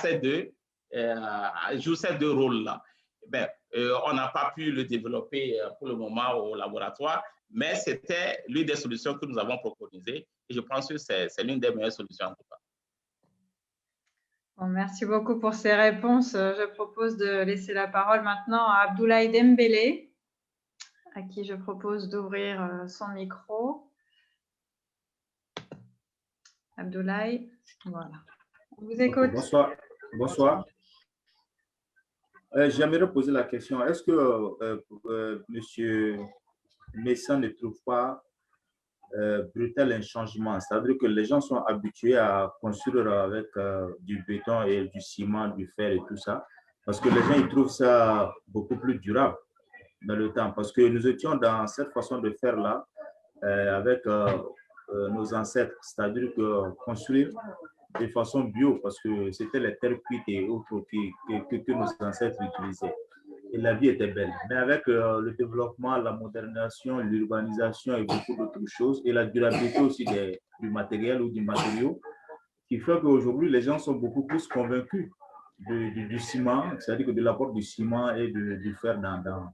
joue ces deux rôles-là. On n'a pas pu le développer pour le moment au laboratoire, mais c'était l'une des solutions que nous avons préconisées et je pense que c'est l'une des meilleures solutions en tout cas. Bon, merci beaucoup pour ces réponses. Je propose de laisser la parole maintenant à Abdoulaye Dembélé, à qui je propose d'ouvrir son micro. Abdoulaye, voilà. On vous écoute. Bonsoir. Bonsoir. J'aimerais poser la question. Est-ce que M. Messa ne trouve pas brutal un changement? C'est-à-dire que les gens sont habitués à construire avec du béton et du ciment, du fer et tout ça, parce que les gens ils trouvent ça beaucoup plus durable dans le temps. Parce que nous étions dans cette façon de faire là avec nos ancêtres, c'est-à-dire que construire de façon bio, parce que c'était les terres cuites et autres que nos ancêtres utilisaient. Et la vie était belle. Mais avec le développement, la modernisation, l'urbanisation et beaucoup d'autres choses, et la durabilité aussi du matériel ou du matériau, qui fait qu'aujourd'hui, les gens sont beaucoup plus convaincus du ciment, c'est-à-dire que de l'apport du ciment et du fer dans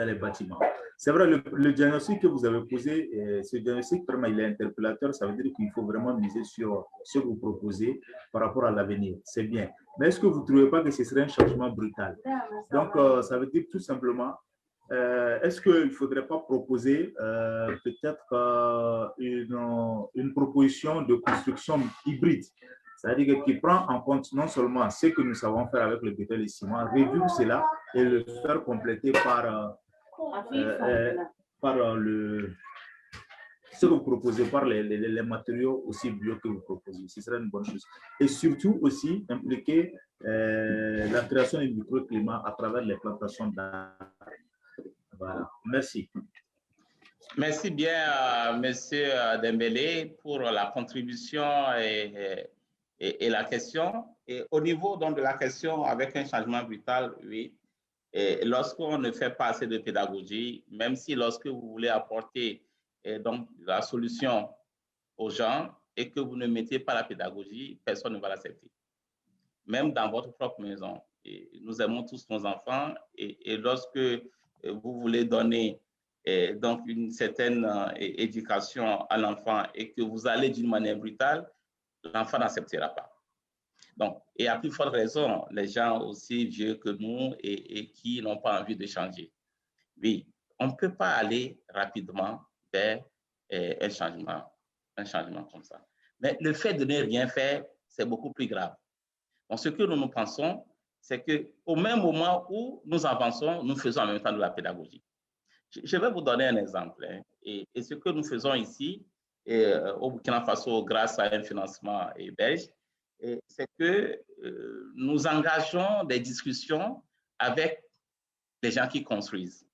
les bâtiments. C'est vrai, le diagnostic que vous avez posé, ce diagnostic, vraiment, il est interpellateur. Ça veut dire qu'il faut vraiment miser sur ce que vous proposez par rapport à l'avenir. C'est bien. Mais est-ce que vous ne trouvez pas que ce serait un changement brutal? Donc, ça veut dire tout simplement, est-ce qu'il ne faudrait pas proposer peut-être une proposition de construction hybride? C'est-à-dire qui prend en compte non seulement ce que nous savons faire avec le béton et le ciment, revivre cela et le faire compléter par ce que vous proposez, par les matériaux aussi bio que vous proposez. Ce serait une bonne chose. Et surtout aussi impliquer la création du microclimat à travers les plantations d'arbres. Voilà. Merci. Merci bien, Monsieur Dembélé, pour la contribution et la question. Et au niveau donc, de la question avec un changement brutal, oui. Et lorsqu'on ne fait pas assez de pédagogie, même si lorsque vous voulez apporter donc, la solution aux gens et que vous ne mettez pas la pédagogie, personne ne va l'accepter. Même dans votre propre maison. Et nous aimons tous nos enfants et lorsque vous voulez donner donc une certaine éducation à l'enfant et que vous allez d'une manière brutale, l'enfant n'acceptera pas. Donc, et à plus forte raison, les gens aussi vieux que nous et qui n'ont pas envie de changer. Oui, on ne peut pas aller rapidement vers un changement comme ça. Mais le fait de ne rien faire, c'est beaucoup plus grave. Donc, ce que nous pensons, c'est qu'au même moment où nous avançons, nous faisons en même temps de la pédagogie. Je vais vous donner un exemple. Et ce que nous faisons ici, au Burkina Faso, grâce à un financement belge, c'est que nous engageons des discussions avec les gens qui construisent,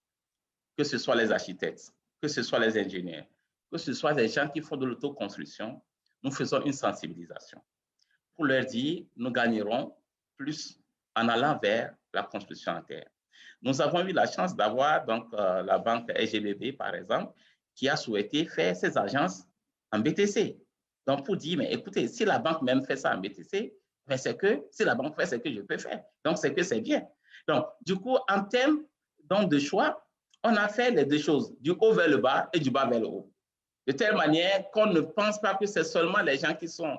que ce soit les architectes, que ce soit les ingénieurs, que ce soit les gens qui font de l'autoconstruction. Nous faisons une sensibilisation pour leur dire nous gagnerons plus en allant vers la construction en terre. Nous avons eu la chance d'avoir donc la banque SGBB, par exemple, qui a souhaité faire ses agences en BTC. Donc, pour dire, mais écoutez, si la banque même fait ça en BTC, ben c'est que, si la banque fait ce que je peux faire, donc c'est que c'est bien. Donc, du coup, en termes donc, de choix, on a fait les deux choses, du haut vers le bas et du bas vers le haut. De telle manière qu'on ne pense pas que c'est seulement les gens qui sont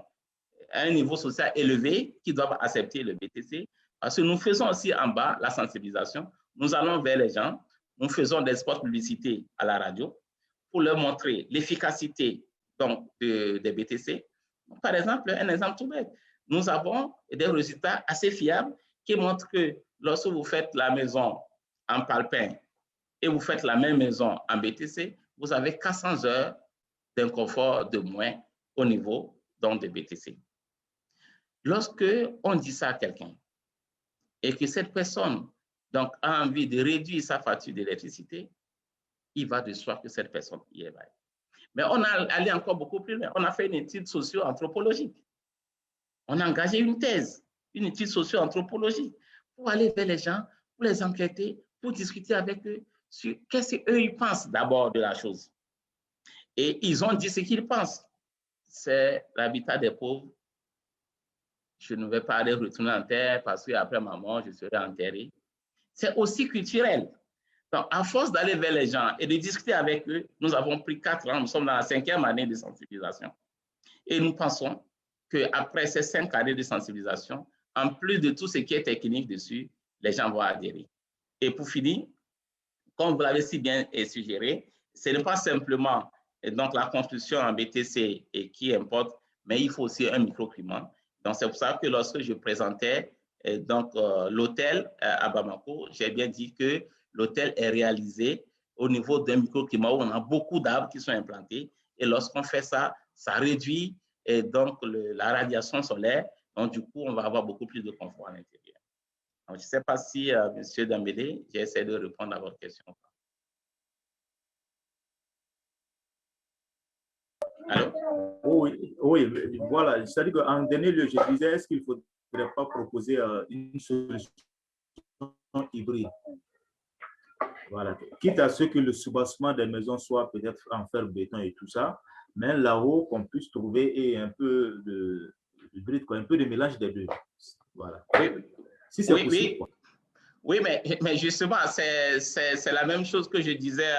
à un niveau social élevé qui doivent accepter le BTC, parce que nous faisons aussi en bas la sensibilisation. Nous allons vers les gens, nous faisons des spots publicités à la radio pour leur montrer l'efficacité donc des BTC. Par exemple, un exemple tout bête, nous avons des résultats assez fiables qui montrent que lorsque vous faites la maison en palpin et vous faites la même maison en BTC, vous avez 400 heures d'inconfort de moins au niveau donc, des BTC. Lorsque on dit ça à quelqu'un et que cette personne donc, a envie de réduire sa facture d'électricité, il va de soi que cette personne y est. Mais on a allé encore beaucoup plus loin. On a fait une étude socio-anthropologique. On a engagé une thèse, une étude socio-anthropologique pour aller vers les gens, pour les enquêter, pour discuter avec eux sur qu'est-ce qu'eux ils pensent d'abord de la chose. Et ils ont dit ce qu'ils pensent. C'est l'habitat des pauvres. Je ne vais pas aller retourner en terre parce qu'après ma mort, je serai enterré. C'est aussi culturel. Donc, à force d'aller vers les gens et de discuter avec eux, nous avons pris 4 ans, nous sommes dans la 5e année de sensibilisation. Et nous pensons qu'après ces 5 années de sensibilisation, en plus de tout ce qui est technique dessus, les gens vont adhérer. Et pour finir, comme vous l'avez si bien suggéré, ce n'est pas simplement donc, la construction en BTC et qui importe, mais il faut aussi un microclimat. Donc, c'est pour ça que lorsque je présentais l'hôtel à Bamako, j'ai bien dit que l'hôtel est réalisé au niveau d'un microclimat où on a beaucoup d'arbres qui sont implantés. Et lorsqu'on fait ça, ça réduit donc la radiation solaire. Donc, du coup, on va avoir beaucoup plus de confort à l'intérieur. Je ne sais pas si, M. Dambélé, j'ai essayé de répondre à votre question. Allô? Oui, voilà. C'est-à-dire qu'en dernier lieu, je disais, est-ce qu'il ne faudrait pas proposer une solution hybride? Voilà. Quitte à ce que le soubassement des maisons soit peut-être en fer béton et tout ça, mais là-haut, qu'on puisse trouver un peu de hybride, un peu de mélange des deux. Voilà. Oui, si c'est possible. Oui, mais justement, c'est la même chose que je disais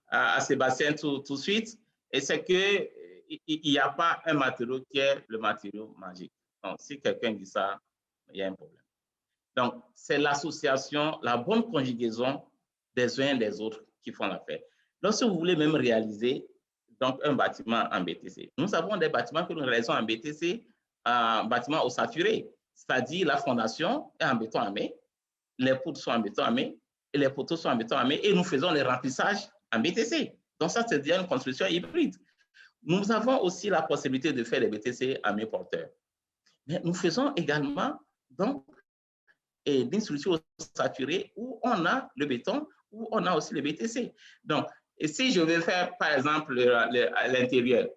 à Sébastien tout de suite, et c'est qu'il n'y a pas un matériau qui est le matériau magique. Donc, si quelqu'un dit ça, il y a un problème. Donc, c'est l'association, la bonne conjugaison des uns et des autres qui font l'affaire. Lorsque vous voulez même réaliser donc, un bâtiment en BTC, nous avons des bâtiments que nous réalisons en BTC, un bâtiment ossaturé, c'est-à-dire la fondation est en béton armé, les poutres sont en béton armé et les poteaux sont en béton armé et nous faisons les remplissages en BTC. Donc, ça, c'est déjà une construction hybride. Nous avons aussi la possibilité de faire les BTC armés porteurs. Mais nous faisons également donc, une solution saturée où on a le béton, où on a aussi le BTC. Donc, et si je veux faire, par exemple, à l'intérieur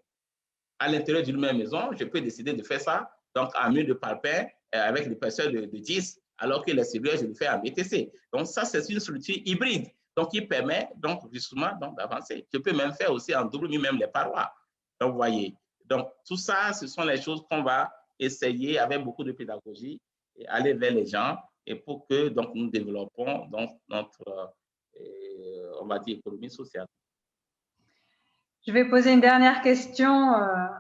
d'une même maison, je peux décider de faire ça donc en mur de parpaing avec des épaisseurs de 10, alors que l'extérieur, je le fais en BTC. Donc, ça, c'est une structure hybride, donc qui permet donc, justement d'avancer. Je peux même faire aussi en double mur, même les parois. Donc, vous voyez. Donc, tout ça, ce sont les choses qu'on va essayer avec beaucoup de pédagogie et aller vers les gens et pour que donc, nous développons donc, notre, on va dire, économie sociale. Je vais poser une dernière question,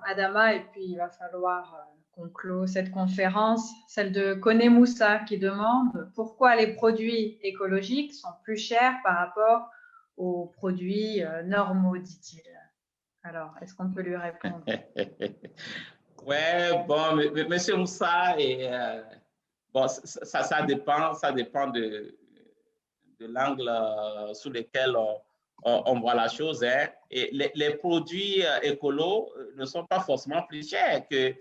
Adama, et puis il va falloir conclure cette conférence. Celle de Kone Moussa qui demande pourquoi les produits écologiques sont plus chers par rapport aux produits normaux, dit-il. Alors, est-ce qu'on peut lui répondre? Ouais, bon, monsieur Moussa, bon, ça dépend de l'angle sous lequel on voit la chose. Hein. Et les produits écolos ne sont pas forcément plus chers que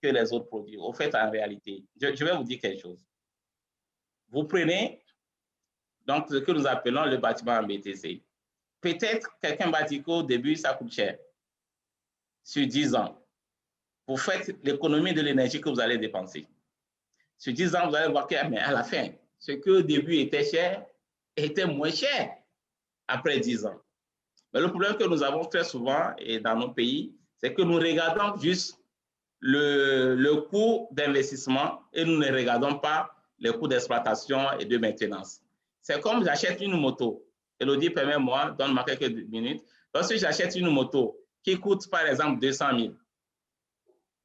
les autres produits. Au fait, en réalité, je vais vous dire quelque chose. Vous prenez donc ce que nous appelons le bâtiment en BTC. Peut-être quelqu'un va dire qu'au début, ça coûte cher. Sur 10 ans, vous faites l'économie de l'énergie que vous allez dépenser. Sur 10 ans, vous allez voir qu'à la fin, ce qui au début était cher était moins cher après 10 ans. Mais le problème que nous avons très souvent et dans nos pays, c'est que nous regardons juste le coût d'investissement et nous ne regardons pas les coûts d'exploitation et de maintenance. C'est comme j'achète une moto. Elodie, permets-moi, donne-moi quelques minutes. Lorsque j'achète une moto qui coûte par exemple 200 000,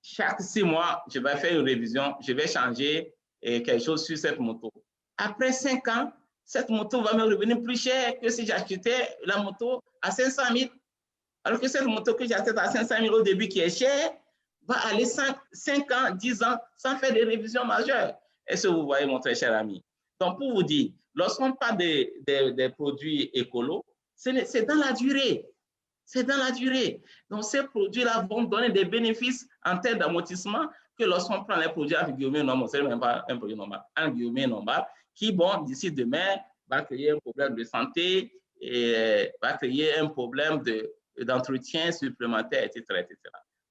chaque 6 mois, je vais faire une révision, je vais changer quelque chose sur cette moto. Après 5 ans, cette moto va me revenir plus cher que si j'achetais la moto à 500 000. Alors que cette moto que j'achète à 500 000 au début qui est chère, va aller 5 ans, 10 ans sans faire des révisions majeures. Est-ce que vous voyez, mon très cher ami? Donc, pour vous dire, lorsqu'on parle des produits écolos, c'est dans la durée. c'est dans la durée. Donc, ces produits-là vont donner des bénéfices en termes d'amortissement que lorsqu'on prend les produits avec guillemets normal, c'est même pas un produit normal, un guillemets normal, qui, bon, d'ici demain, va créer un problème de santé et va créer un problème d'entretien supplémentaire, etc., etc.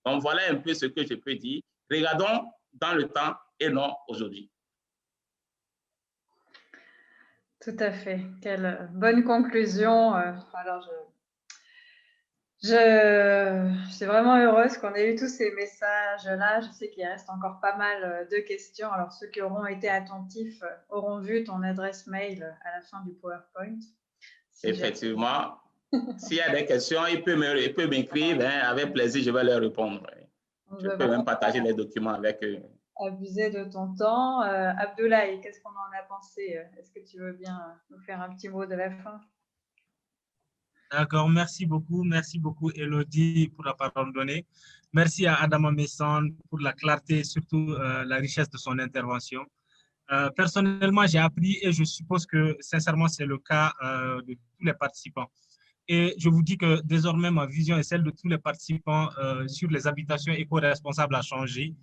Donc, voilà un peu ce que je peux dire. Regardons dans le temps et non aujourd'hui. Tout à fait. Quelle bonne conclusion. Alors, je suis vraiment heureuse qu'on ait eu tous ces messages-là. Je sais qu'il reste encore pas mal de questions. Alors, ceux qui auront été attentifs auront vu ton adresse mail à la fin du PowerPoint. Effectivement. S'il y a des questions, il peut m'écrire. Avec plaisir, je vais leur répondre. Je peux même partager les documents avec eux. Abuser de ton temps. Abdoulaye, qu'est-ce qu'on en a pensé? Est-ce que tu veux bien nous faire un petit mot de la fin? D'accord, merci beaucoup Elodie pour la parole donnée. Merci à Adama Messan pour la clarté et surtout la richesse de son intervention. Personnellement, j'ai appris et je suppose que sincèrement c'est le cas de tous les participants. Et je vous dis que désormais ma vision et celle de tous les participants sur les habitations éco-responsables a changé.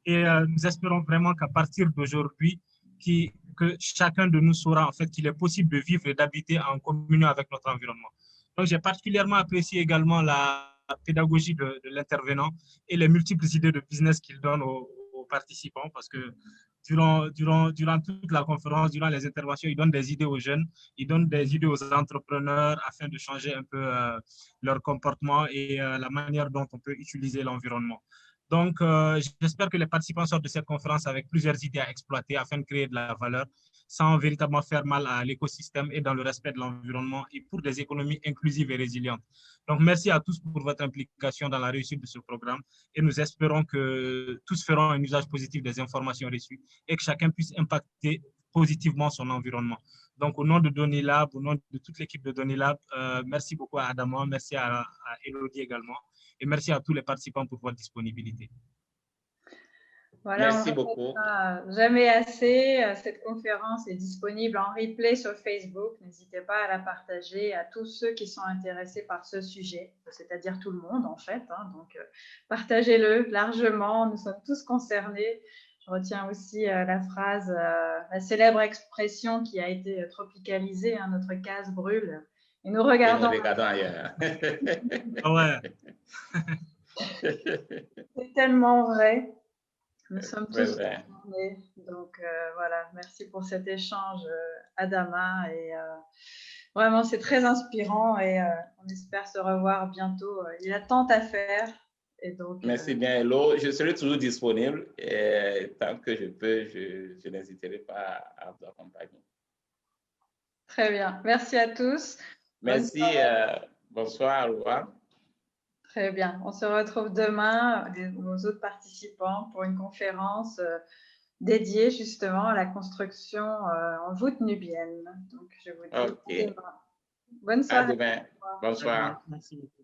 Et nous espérons vraiment qu'à partir d'aujourd'hui, que chacun de nous saura en fait qu'il est possible de vivre et d'habiter en communion avec notre environnement. Donc, j'ai particulièrement apprécié également la pédagogie de l'intervenant et les multiples idées de business qu'il donne aux participants parce que durant toute la conférence, durant les interventions, il donne des idées aux jeunes, il donne des idées aux entrepreneurs afin de changer un peu leur comportement et la manière dont on peut utiliser l'environnement. Donc, j'espère que les participants sortent de cette conférence avec plusieurs idées à exploiter afin de créer de la valeur sans véritablement faire mal à l'écosystème et dans le respect de l'environnement et pour des économies inclusives et résilientes. Donc, merci à tous pour votre implication dans la réussite de ce programme et nous espérons que tous feront un usage positif des informations reçues et que chacun puisse impacter positivement son environnement. Donc, au nom de Donilab, au nom de toute l'équipe de Donilab, merci beaucoup à Adama, merci à Elodie également. Et merci à tous les participants pour votre disponibilité. Voilà, merci beaucoup. Jamais assez. Cette conférence est disponible en replay sur Facebook. N'hésitez pas à la partager à tous ceux qui sont intéressés par ce sujet, c'est-à-dire tout le monde en fait. Donc, partagez-le largement. Nous sommes tous concernés. Je retiens aussi la phrase, la célèbre expression qui a été tropicalisée, notre case brûle. Et nous regardons ailleurs. Ouais. C'est tellement vrai. Nous sommes tous concernés. Donc, voilà, merci pour cet échange, Adama. Et vraiment, c'est très inspirant et on espère se revoir bientôt. Il y a tant à faire. Et donc, merci bien, Hello. Je serai toujours disponible. Et tant que je peux, je n'hésiterai pas à vous accompagner. Très bien. Merci à tous. Merci. Bonsoir. Au revoir. Très bien. On se retrouve demain, nos autres participants, pour une conférence dédiée justement à la construction en voûte nubienne. Donc, je vous dis à demain. Bonne soirée. À demain. Bonsoir. Merci beaucoup.